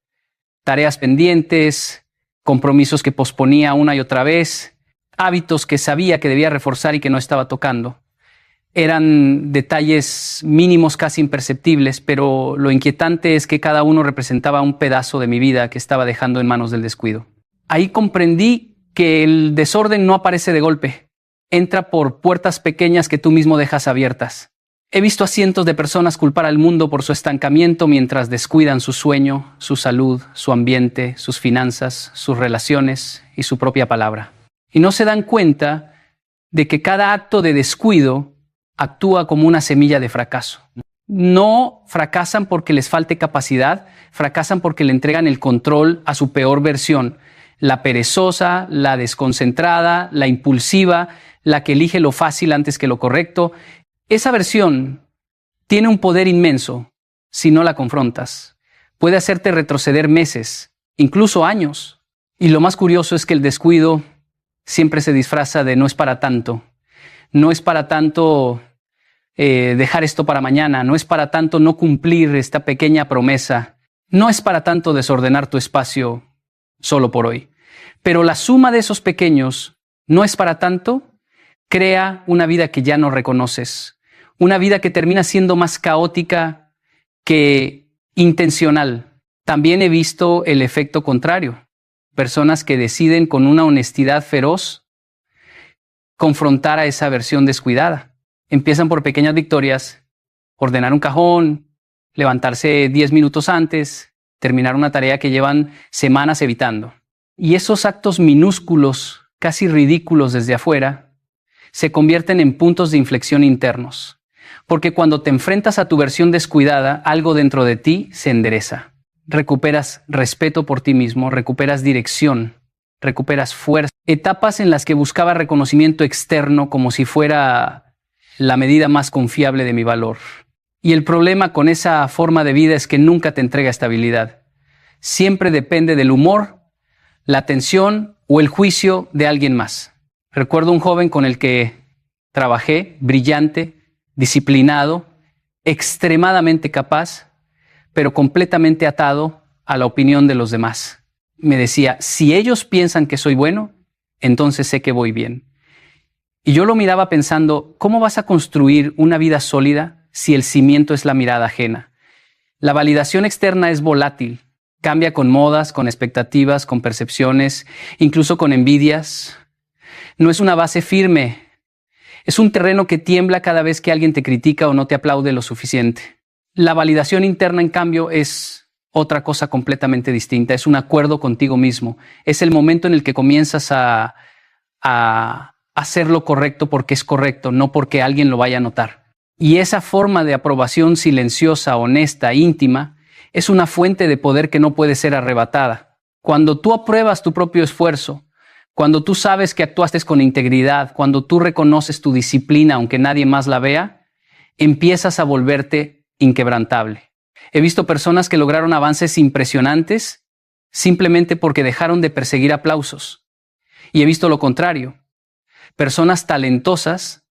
Speaker 1: Tareas pendientes, compromisos que posponía una y otra vez, hábitos que sabía que debía reforzar y que no estaba tocando. Eran detalles mínimos, casi imperceptibles, pero lo inquietante es que cada uno representaba un pedazo de mi vida que estaba dejando en manos del descuido. Ahí comprendí que el desorden no aparece de golpe. Entra por puertas pequeñas que tú mismo dejas abiertas. He visto a cientos de personas culpar al mundo por su estancamiento mientras descuidan su sueño, su salud, su ambiente, sus finanzas, sus relaciones y su propia palabra. Y no se dan cuenta de que cada acto de descuido actúa como una semilla de fracaso. No fracasan porque les falte capacidad, fracasan porque le entregan el control a su peor versión. La perezosa, la desconcentrada, la impulsiva, la que elige lo fácil antes que lo correcto. Esa versión tiene un poder inmenso si no la confrontas. Puede hacerte retroceder meses, incluso años. Y lo más curioso es que el descuido siempre se disfraza de no es para tanto. No es para tanto dejar esto para mañana, no es para tanto no cumplir esta pequeña promesa, no es para tanto desordenar tu espacio solo por hoy. Pero la suma de esos pequeños no es para tanto, crea una vida que ya no reconoces, una vida que termina siendo más caótica que intencional. También he visto el efecto contrario, personas que deciden con una honestidad feroz confrontar a esa versión descuidada. Empiezan por pequeñas victorias, ordenar un cajón, levantarse 10 minutos antes, terminar una tarea que llevan semanas evitando. Y esos actos minúsculos, casi ridículos desde afuera, se convierten en puntos de inflexión internos. Porque cuando te enfrentas a tu versión descuidada, algo dentro de ti se endereza. Recuperas respeto por ti mismo, recuperas dirección, recuperas fuerza. Etapas en las que buscaba reconocimiento externo como si fuera la medida más confiable de mi valor. Y el problema con esa forma de vida es que nunca te entrega estabilidad. Siempre depende del humor, la atención o el juicio de alguien más. Recuerdo un joven con el que trabajé, brillante, disciplinado, extremadamente capaz, pero completamente atado a la opinión de los demás. Me decía, si ellos piensan que soy bueno, entonces sé que voy bien. Y yo lo miraba pensando, ¿cómo vas a construir una vida sólida si el cimiento es la mirada ajena? La validación externa es volátil, cambia con modas, con expectativas, con percepciones, incluso con envidias. No es una base firme, es un terreno que tiembla cada vez que alguien te critica o no te aplaude lo suficiente. La validación interna, en cambio, es otra cosa completamente distinta, es un acuerdo contigo mismo, es el momento en el que comienzas a hacer lo correcto porque es correcto, no porque alguien lo vaya a notar. Y esa forma de aprobación silenciosa, honesta, íntima, es una fuente de poder que no puede ser arrebatada. Cuando tú apruebas tu propio esfuerzo, cuando tú sabes que actuaste con integridad, cuando tú reconoces tu disciplina aunque nadie más la vea, empiezas a volverte inquebrantable. He visto personas que lograron avances impresionantes simplemente porque dejaron de perseguir aplausos. Y he visto lo contrario. Personas talentosas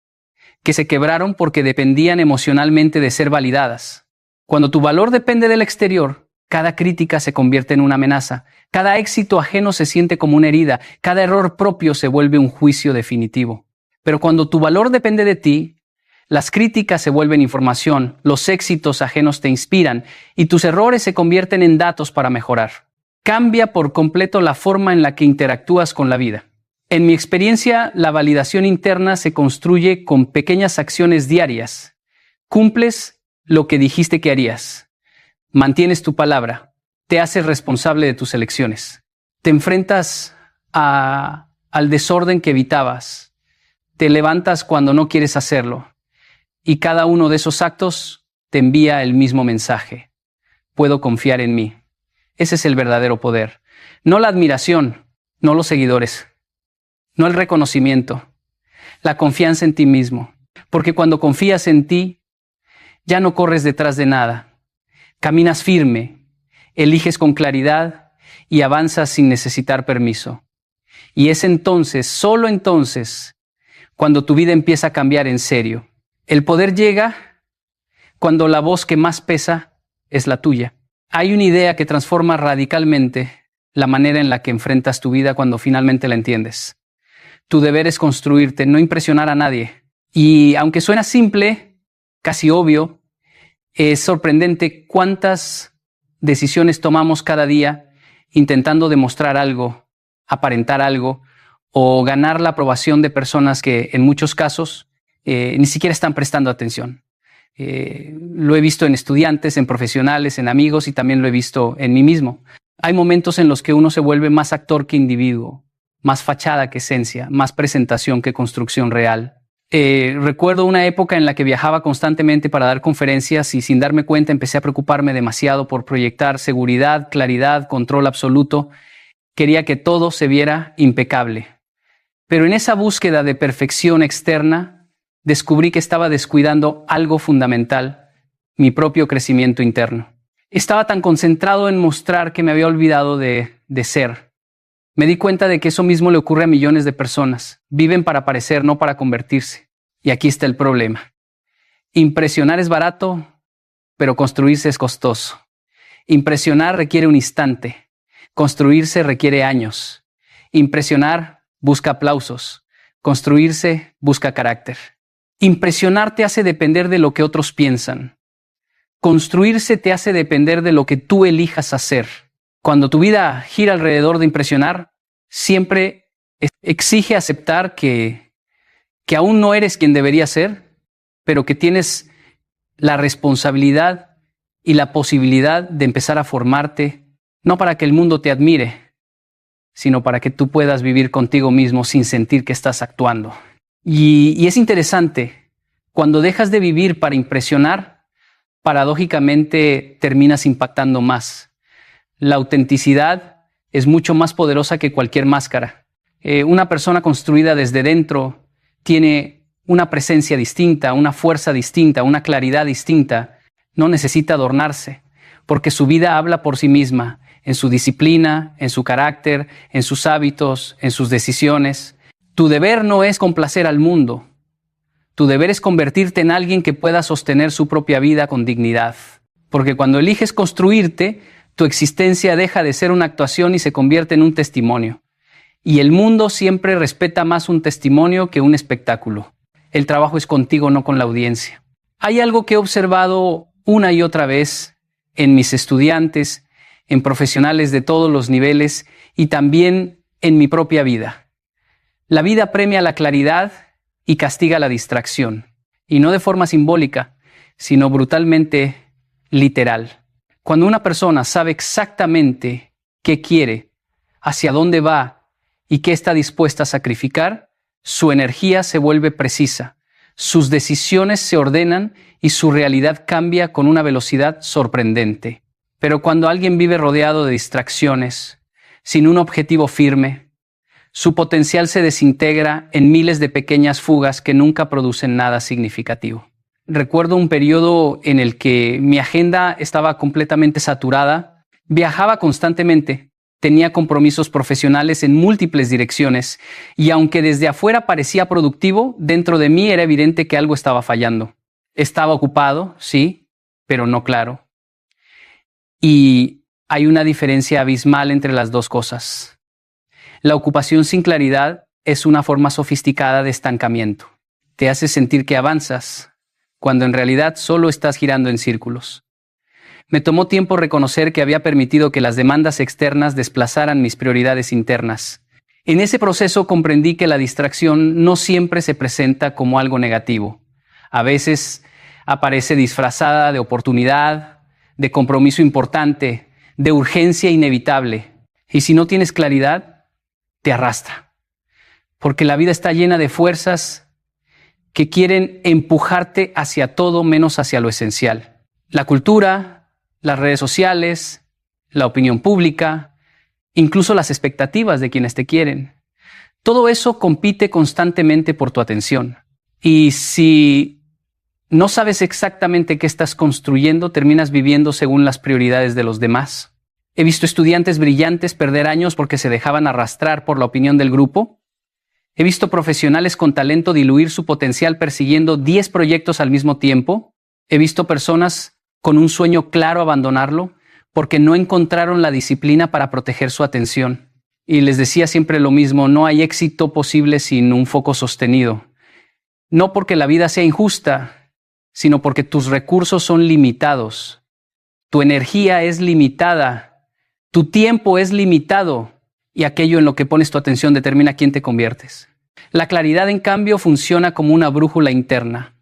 Speaker 1: que se quebraron porque dependían emocionalmente de ser validadas. Cuando tu valor depende del exterior, cada crítica se convierte en una amenaza, cada éxito ajeno se siente como una herida, cada error propio se vuelve un juicio definitivo. Pero cuando tu valor depende de ti, las críticas se vuelven información, los éxitos ajenos te inspiran y tus errores se convierten en datos para mejorar. Cambia por completo la forma en la que interactúas con la vida. En mi experiencia, la validación interna se construye con pequeñas acciones diarias. Cumples lo que dijiste que harías. Mantienes tu palabra. Te haces responsable de tus elecciones. Te enfrentas al desorden que evitabas. Te levantas cuando no quieres hacerlo. Y cada uno de esos actos te envía el mismo mensaje. Puedo confiar en mí. Ese es el verdadero poder. No la admiración, no los seguidores. No el reconocimiento, la confianza en ti mismo. Porque cuando confías en ti, ya no corres detrás de nada. Caminas firme, eliges con claridad y avanzas sin necesitar permiso. Y es entonces, solo entonces, cuando tu vida empieza a cambiar en serio. El poder llega cuando la voz que más pesa es la tuya. Hay una idea que transforma radicalmente la manera en la que enfrentas tu vida cuando finalmente la entiendes. Tu deber es construirte, no impresionar a nadie. Y aunque suena simple, casi obvio, es sorprendente cuántas decisiones tomamos cada día intentando demostrar algo, aparentar algo o ganar la aprobación de personas que en muchos casos ni siquiera están prestando atención. Lo he visto en estudiantes, en profesionales, en amigos y también lo he visto en mí mismo. Hay momentos en los que uno se vuelve más actor que individuo, más fachada que esencia, más presentación que construcción real. Recuerdo una época en la que viajaba constantemente para dar conferencias y sin darme cuenta empecé a preocuparme demasiado por proyectar seguridad, claridad, control absoluto. Quería que todo se viera impecable. Pero en esa búsqueda de perfección externa, descubrí que estaba descuidando algo fundamental, mi propio crecimiento interno. Estaba tan concentrado en mostrar que me había olvidado de ser. Me di cuenta de que eso mismo le ocurre a millones de personas. Viven para parecer, no para convertirse. Y aquí está el problema. Impresionar es barato, pero construirse es costoso. Impresionar requiere un instante. Construirse requiere años. Impresionar busca aplausos. Construirse busca carácter. Impresionar te hace depender de lo que otros piensan. Construirse te hace depender de lo que tú elijas hacer. Cuando tu vida gira alrededor de impresionar, siempre exige aceptar que aún no eres quien deberías ser, pero que tienes la responsabilidad y la posibilidad de empezar a formarte, no para que el mundo te admire, sino para que tú puedas vivir contigo mismo sin sentir que estás actuando. Y es interesante, cuando dejas de vivir para impresionar, paradójicamente terminas impactando más. La autenticidad es mucho más poderosa que cualquier máscara. Una persona construida desde dentro tiene una presencia distinta, una fuerza distinta, una claridad distinta no necesita adornarse, porque su vida habla por sí misma, en su disciplina, en su carácter, en sus hábitos, en sus decisiones. Tu deber no es complacer al mundo. Tu deber es convertirte en alguien que pueda sostener su propia vida con dignidad. Porque cuando eliges construirte, tu existencia deja de ser una actuación y se convierte en un testimonio. Y el mundo siempre respeta más un testimonio que un espectáculo. El trabajo es contigo, no con la audiencia. Hay algo que he observado una y otra vez en mis estudiantes, en profesionales de todos los niveles y también en mi propia vida. La vida premia la claridad y castiga la distracción. Y no de forma simbólica, sino brutalmente literal. Cuando una persona sabe exactamente qué quiere, hacia dónde va y qué está dispuesta a sacrificar, su energía se vuelve precisa, sus decisiones se ordenan y su realidad cambia con una velocidad sorprendente. Pero cuando alguien vive rodeado de distracciones, sin un objetivo firme, su potencial se desintegra en miles de pequeñas fugas que nunca producen nada significativo. Recuerdo un periodo en el que mi agenda estaba completamente saturada, viajaba constantemente, tenía compromisos profesionales en múltiples direcciones y aunque desde afuera parecía productivo, dentro de mí era evidente que algo estaba fallando. Estaba ocupado, sí, pero no claro. Y hay una diferencia abismal entre las dos cosas. La ocupación sin claridad es una forma sofisticada de estancamiento. Te hace sentir que avanzas, cuando en realidad solo estás girando en círculos. Me tomó tiempo reconocer que había permitido que las demandas externas desplazaran mis prioridades internas. En ese proceso comprendí que la distracción no siempre se presenta como algo negativo. A veces aparece disfrazada de oportunidad, de compromiso importante, de urgencia inevitable. Y si no tienes claridad, te arrastra. Porque la vida está llena de fuerzas que quieren empujarte hacia todo menos hacia lo esencial. La cultura, las redes sociales, la opinión pública, incluso las expectativas de quienes te quieren. Todo eso compite constantemente por tu atención. Y si no sabes exactamente qué estás construyendo, terminas viviendo según las prioridades de los demás. He visto estudiantes brillantes perder años porque se dejaban arrastrar por la opinión del grupo. He visto profesionales con talento diluir su potencial persiguiendo 10 proyectos al mismo tiempo. He visto personas con un sueño claro abandonarlo porque no encontraron la disciplina para proteger su atención. Y les decía siempre lo mismo, no hay éxito posible sin un foco sostenido. No porque la vida sea injusta, sino porque tus recursos son limitados. Tu energía es limitada, tu tiempo es limitado. Y aquello en lo que pones tu atención determina quién te conviertes. La claridad, en cambio, funciona como una brújula interna.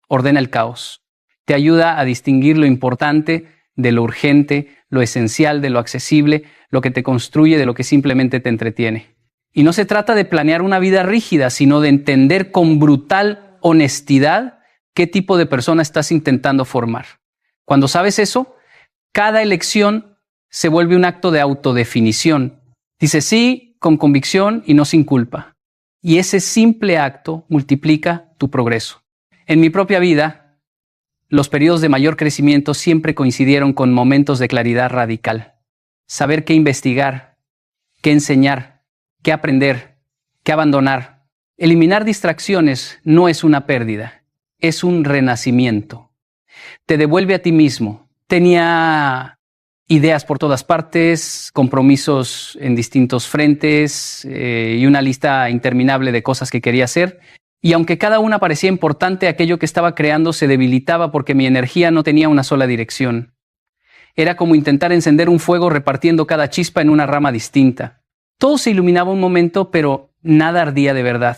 Speaker 1: Ordena el caos. Te ayuda a distinguir lo importante de lo urgente, lo esencial de lo accesible, lo que te construye de lo que simplemente te entretiene. Y no se trata de planear una vida rígida, sino de entender con brutal honestidad qué tipo de persona estás intentando formar. Cuando sabes eso, cada elección se vuelve un acto de autodefinición. Dice sí con convicción y no sin culpa. Y ese simple acto multiplica tu progreso. En mi propia vida, los periodos de mayor crecimiento siempre coincidieron con momentos de claridad radical. Saber qué investigar, qué enseñar, qué aprender, qué abandonar. Eliminar distracciones no es una pérdida, es un renacimiento. Te devuelve a ti mismo. Tenía ideas por todas partes, compromisos en distintos frentes y una lista interminable de cosas que quería hacer. Y aunque cada una parecía importante, aquello que estaba creando se debilitaba porque mi energía no tenía una sola dirección. Era como intentar encender un fuego repartiendo cada chispa en una rama distinta. Todo se iluminaba un momento, pero nada ardía de verdad.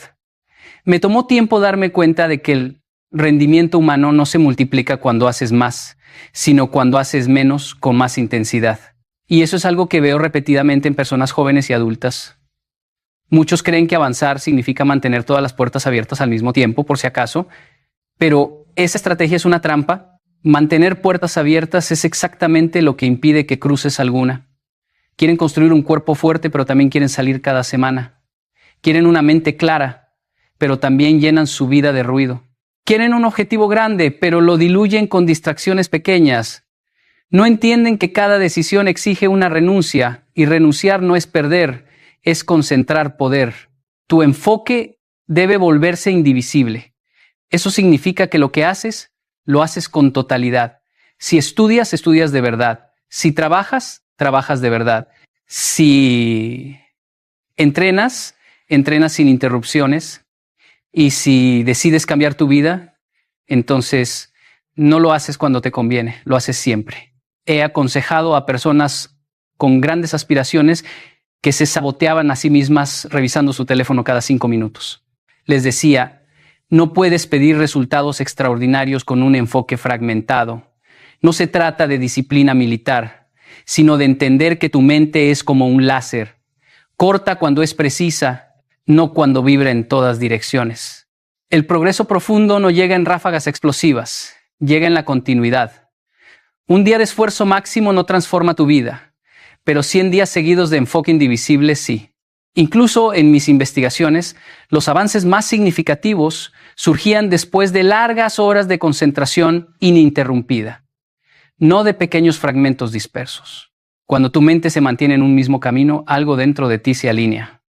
Speaker 1: Me tomó tiempo darme cuenta de que el rendimiento humano no se multiplica cuando haces más, sino cuando haces menos con más intensidad. Y eso es algo que veo repetidamente en personas jóvenes y adultas. Muchos creen que avanzar significa mantener todas las puertas abiertas al mismo tiempo, por si acaso, pero esa estrategia es una trampa. Mantener puertas abiertas es exactamente lo que impide que cruces alguna. Quieren construir un cuerpo fuerte, pero también quieren salir cada semana. Quieren una mente clara, pero también llenan su vida de ruido. Quieren un objetivo grande, pero lo diluyen con distracciones pequeñas. No entienden que cada decisión exige una renuncia, y renunciar no es perder, es concentrar poder. Tu enfoque debe volverse indivisible. Eso significa que lo que haces, lo haces con totalidad. Si estudias, estudias de verdad. Si trabajas, trabajas de verdad. Si entrenas, entrenas sin interrupciones. Y si decides cambiar tu vida, entonces no lo haces cuando te conviene, lo haces siempre. He aconsejado a personas con grandes aspiraciones que se saboteaban a sí mismas revisando su teléfono cada 5 minutos. Les decía, no puedes pedir resultados extraordinarios con un enfoque fragmentado. No se trata de disciplina militar, sino de entender que tu mente es como un láser. Corta cuando es precisa, no cuando vibra en todas direcciones. El progreso profundo no llega en ráfagas explosivas, llega en la continuidad. Un día de esfuerzo máximo no transforma tu vida, pero 100 días seguidos de enfoque indivisible sí. Incluso en mis investigaciones, los avances más significativos surgían después de largas horas de concentración ininterrumpida, no de pequeños fragmentos dispersos. Cuando tu mente se mantiene en un mismo camino, algo dentro de ti se alinea.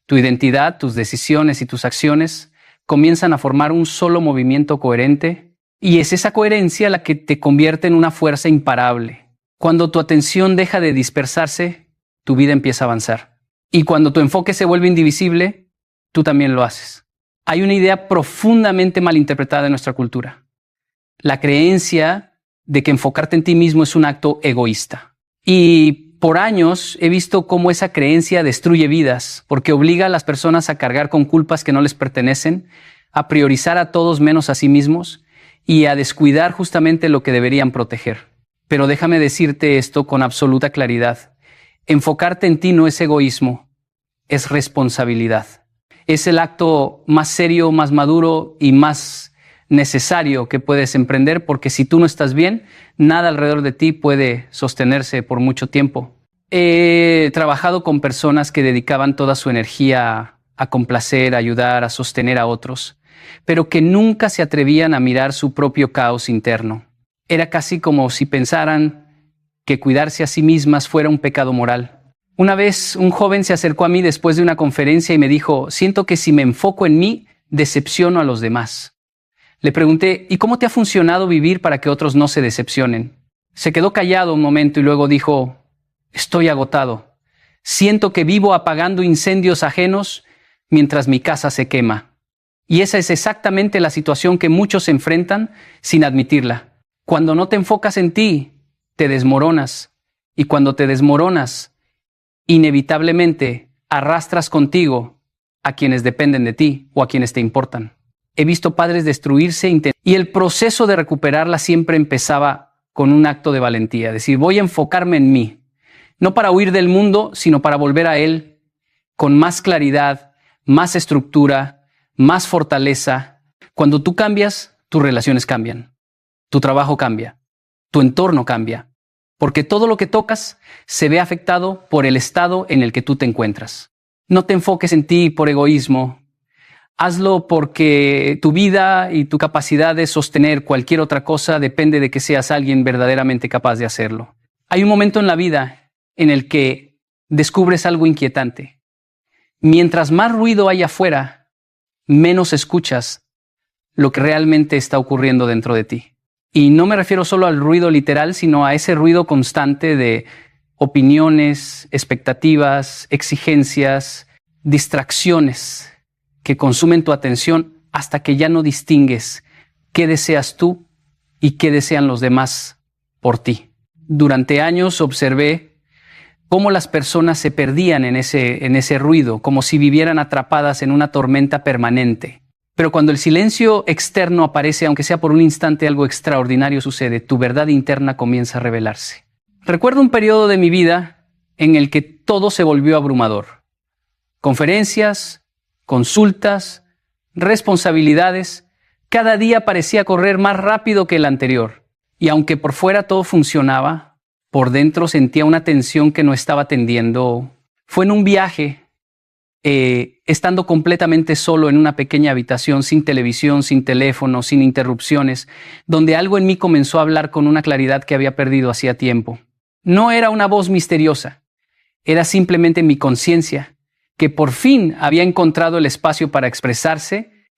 Speaker 1: Tu identidad, tus decisiones y tus acciones comienzan a formar un solo movimiento coherente, y es esa coherencia la que te convierte en una fuerza imparable. Cuando tu atención deja de dispersarse, tu vida empieza a avanzar. Y cuando tu enfoque se vuelve indivisible, tú también lo haces. Hay una idea profundamente malinterpretada en nuestra cultura: la creencia de que enfocarte en ti mismo es un acto egoísta. Y por años he visto cómo esa creencia destruye vidas, porque obliga a las personas a cargar con culpas que no les pertenecen, a priorizar a todos menos a sí mismos y a descuidar justamente lo que deberían proteger. Pero déjame decirte esto con absoluta claridad: enfocarte en ti no es egoísmo, es responsabilidad. Es el acto más serio, más maduro y más necesario que puedes emprender, porque si tú no estás bien, nada alrededor de ti puede sostenerse por mucho tiempo. He trabajado con personas que dedicaban toda su energía a complacer, a ayudar, a sostener a otros, pero que nunca se atrevían a mirar su propio caos interno. Era casi como si pensaran que cuidarse a sí mismas fuera un pecado moral. Una vez un joven se acercó a mí después de una conferencia y me dijo: siento que si me enfoco en mí, decepciono a los demás. Le pregunté: ¿y cómo te ha funcionado vivir para que otros no se decepcionen? Se quedó callado un momento y luego dijo: estoy agotado. Siento que vivo apagando incendios ajenos mientras mi casa se quema. Y esa es exactamente la situación que muchos enfrentan sin admitirla. Cuando no te enfocas en ti, te desmoronas. Y cuando te desmoronas, inevitablemente arrastras contigo a quienes dependen de ti o a quienes te importan. He visto padres destruirse y el proceso de recuperarla siempre empezaba con un acto de valentía. Decir: voy a enfocarme en mí, no para huir del mundo, sino para volver a él con más claridad, más estructura, más fortaleza. Cuando tú cambias, tus relaciones cambian, tu trabajo cambia, tu entorno cambia, porque todo lo que tocas se ve afectado por el estado en el que tú te encuentras. No te enfoques en ti por egoísmo. Hazlo porque tu vida y tu capacidad de sostener cualquier otra cosa depende de que seas alguien verdaderamente capaz de hacerlo. Hay un momento en la vida en el que descubres algo inquietante. Mientras más ruido hay afuera, menos escuchas lo que realmente está ocurriendo dentro de ti. Y no me refiero solo al ruido literal, sino a ese ruido constante de opiniones, expectativas, exigencias, distracciones que consumen tu atención hasta que ya no distingues qué deseas tú y qué desean los demás por ti. Durante años observé cómo las personas se perdían en ese ruido, como si vivieran atrapadas en una tormenta permanente. Pero cuando el silencio externo aparece, aunque sea por un instante, algo extraordinario sucede. Tu verdad interna comienza a revelarse. Recuerdo un periodo de mi vida en el que todo se volvió abrumador. Conferencias, consultas, responsabilidades. Cada día parecía correr más rápido que el anterior. Y aunque por fuera todo funcionaba, por dentro sentía una tensión que no estaba atendiendo. Fue en un viaje estando completamente solo en una pequeña habitación, sin televisión, sin teléfono, sin interrupciones, donde algo en mí comenzó a hablar con una claridad que había perdido hacía tiempo. No era una voz misteriosa, era simplemente mi conciencia, que por fin había encontrado el espacio para expresarse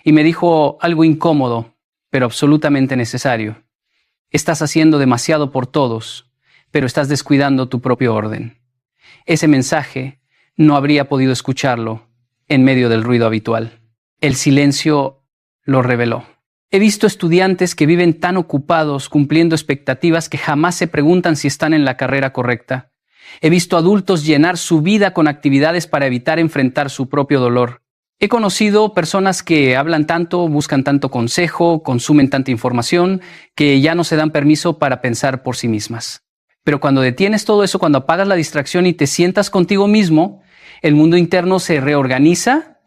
Speaker 1: y me dijo algo incómodo, pero absolutamente necesario. Estás haciendo demasiado por todos, pero estás descuidando tu propio orden. Ese mensaje no habría podido escucharlo en medio del ruido habitual. El silencio lo reveló. He visto estudiantes que viven tan ocupados cumpliendo expectativas que jamás se preguntan si están en la carrera correcta. He visto adultos llenar su vida con actividades para evitar enfrentar su propio dolor. He conocido personas que hablan tanto, buscan tanto consejo, consumen tanta información, que ya no se dan permiso para pensar por sí mismas. Pero cuando detienes todo eso, cuando apagas la distracción y te sientas contigo mismo, el mundo interno se reorganiza,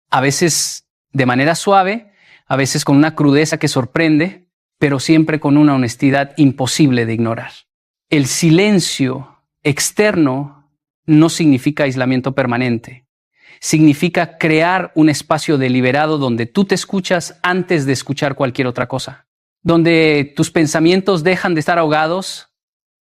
Speaker 1: a veces de manera suave, a veces con una crudeza que sorprende, pero siempre con una honestidad imposible de ignorar. El silencio externo no significa aislamiento permanente. Significa crear un espacio deliberado donde tú te escuchas antes de escuchar cualquier otra cosa. Donde tus pensamientos dejan de estar ahogados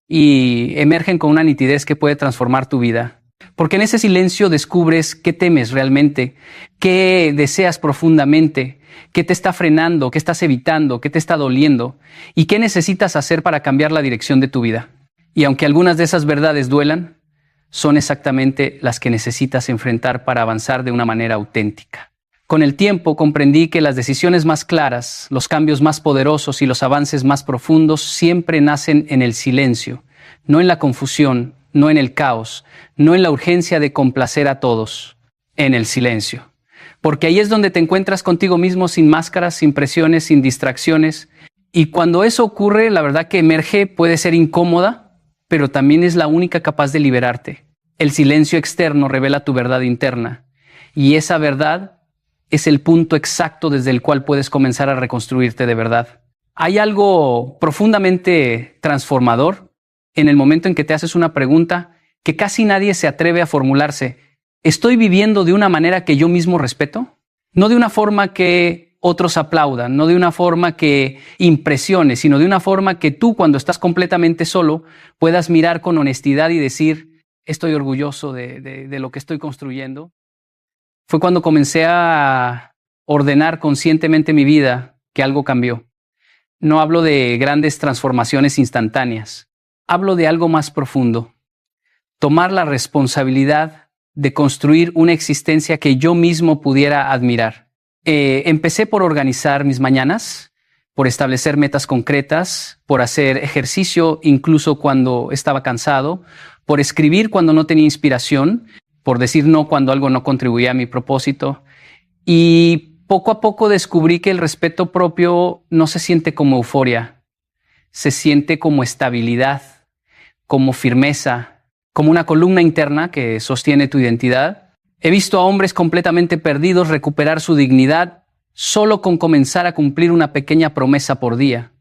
Speaker 1: y emergen con una nitidez que puede transformar tu vida. Porque en ese silencio descubres qué temes realmente, qué deseas profundamente, qué te está frenando, qué estás evitando, qué te está doliendo y qué necesitas hacer para cambiar la dirección de tu vida. Y aunque algunas de esas verdades duelan, son exactamente las que necesitas enfrentar para avanzar de una manera auténtica. Con el tiempo comprendí que las decisiones más claras, los cambios más poderosos y los avances más profundos siempre nacen en el silencio, no en la confusión, no en el caos, no en la urgencia de complacer a todos, en el silencio. Porque ahí es donde te encuentras contigo mismo sin máscaras, sin presiones, sin distracciones. Y cuando eso ocurre, la verdad que emerge puede ser incómoda, pero también es la única capaz de liberarte. El silencio externo revela tu verdad interna. Y esa verdad es el punto exacto desde el cual puedes comenzar a reconstruirte de verdad. Hay algo profundamente transformador en el momento en que te haces una pregunta que casi nadie se atreve a formularse. ¿Estoy viviendo de una manera que yo mismo respeto? No de una forma que otros aplaudan, no de una forma que impresione, sino de una forma que tú, cuando estás completamente solo, puedas mirar con honestidad y decir, estoy orgulloso de lo que estoy construyendo. Fue cuando comencé a ordenar conscientemente mi vida que algo cambió. No hablo de grandes transformaciones instantáneas. Hablo de algo más profundo. Tomar la responsabilidad de construir una existencia que yo mismo pudiera admirar. Empecé por organizar mis mañanas, por establecer metas concretas, por hacer ejercicio incluso cuando estaba cansado, por escribir cuando no tenía inspiración, por decir no cuando algo no contribuía a mi propósito. Y poco a poco descubrí que el respeto propio no se siente como euforia, se siente como estabilidad, como firmeza, como una columna interna que sostiene tu identidad. He visto a hombres completamente perdidos recuperar su dignidad solo con comenzar a cumplir una pequeña promesa por día.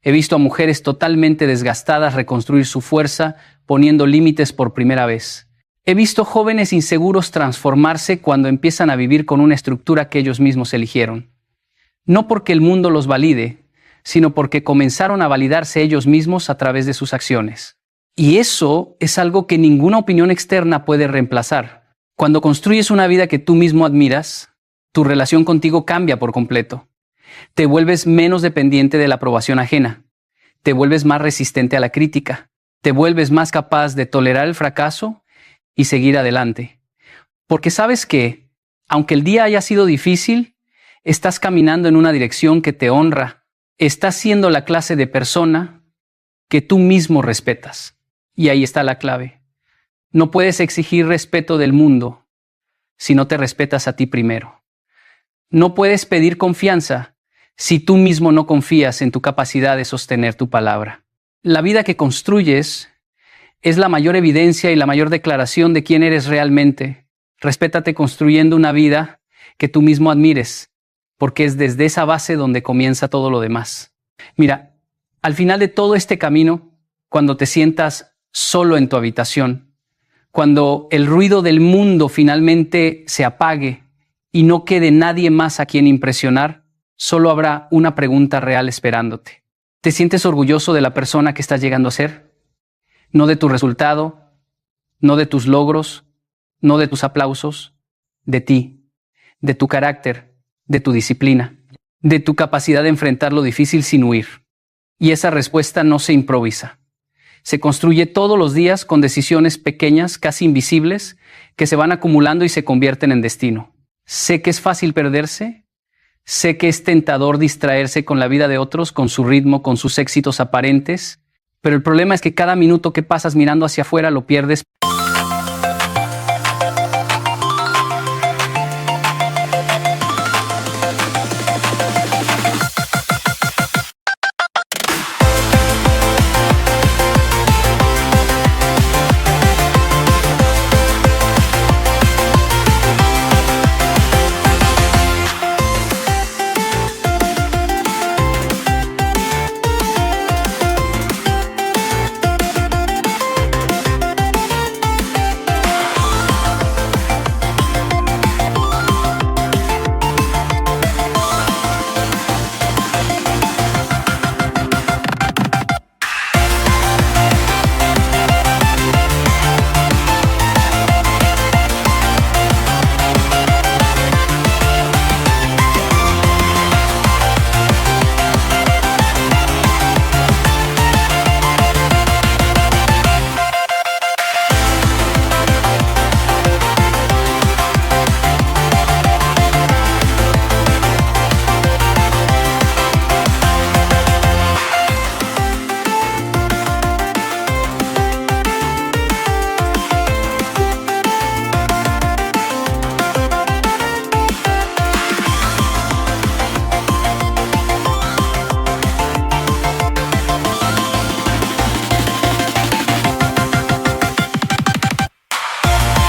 Speaker 1: He visto a mujeres totalmente desgastadas reconstruir su fuerza poniendo límites por primera vez. He visto jóvenes inseguros transformarse cuando empiezan a vivir con una estructura que ellos mismos eligieron. No porque el mundo los valide, sino porque comenzaron a validarse ellos mismos a través de sus acciones. Y eso es algo que ninguna opinión externa puede reemplazar. Cuando construyes una vida que tú mismo admiras, tu relación contigo cambia por completo. Te vuelves menos dependiente de la aprobación ajena. Te vuelves más resistente a la crítica. Te vuelves más capaz de tolerar el fracaso y seguir adelante. Porque sabes que, aunque el día haya sido difícil, estás caminando en una dirección que te honra. Estás siendo la clase de persona que tú mismo respetas. Y ahí está la clave. No puedes exigir respeto del mundo si no te respetas a ti primero. No puedes pedir confianza si tú mismo no confías en tu capacidad de sostener tu palabra. La vida que construyes es la mayor evidencia y la mayor declaración de quién eres realmente. Respétate construyendo una vida que tú mismo admires, porque es desde esa base donde comienza todo lo demás. Mira, al final de todo este camino, cuando te sientas solo en tu habitación, Cuando el ruido del mundo finalmente se apague y no quede nadie más a quien impresionar, solo habrá una pregunta real esperándote. ¿Te sientes orgulloso de la persona que estás llegando a ser? No de tu resultado, no de tus logros, no de tus aplausos, de ti, de tu carácter, de tu disciplina, de tu capacidad de enfrentar lo difícil sin huir. Y esa respuesta no se improvisa. Se construye todos los días con decisiones pequeñas, casi invisibles, que se van acumulando y se convierten en destino. Sé que es fácil perderse, sé que es tentador distraerse con la vida de otros, con su ritmo, con sus éxitos aparentes, pero el problema es que cada minuto que pasas mirando hacia afuera lo pierdes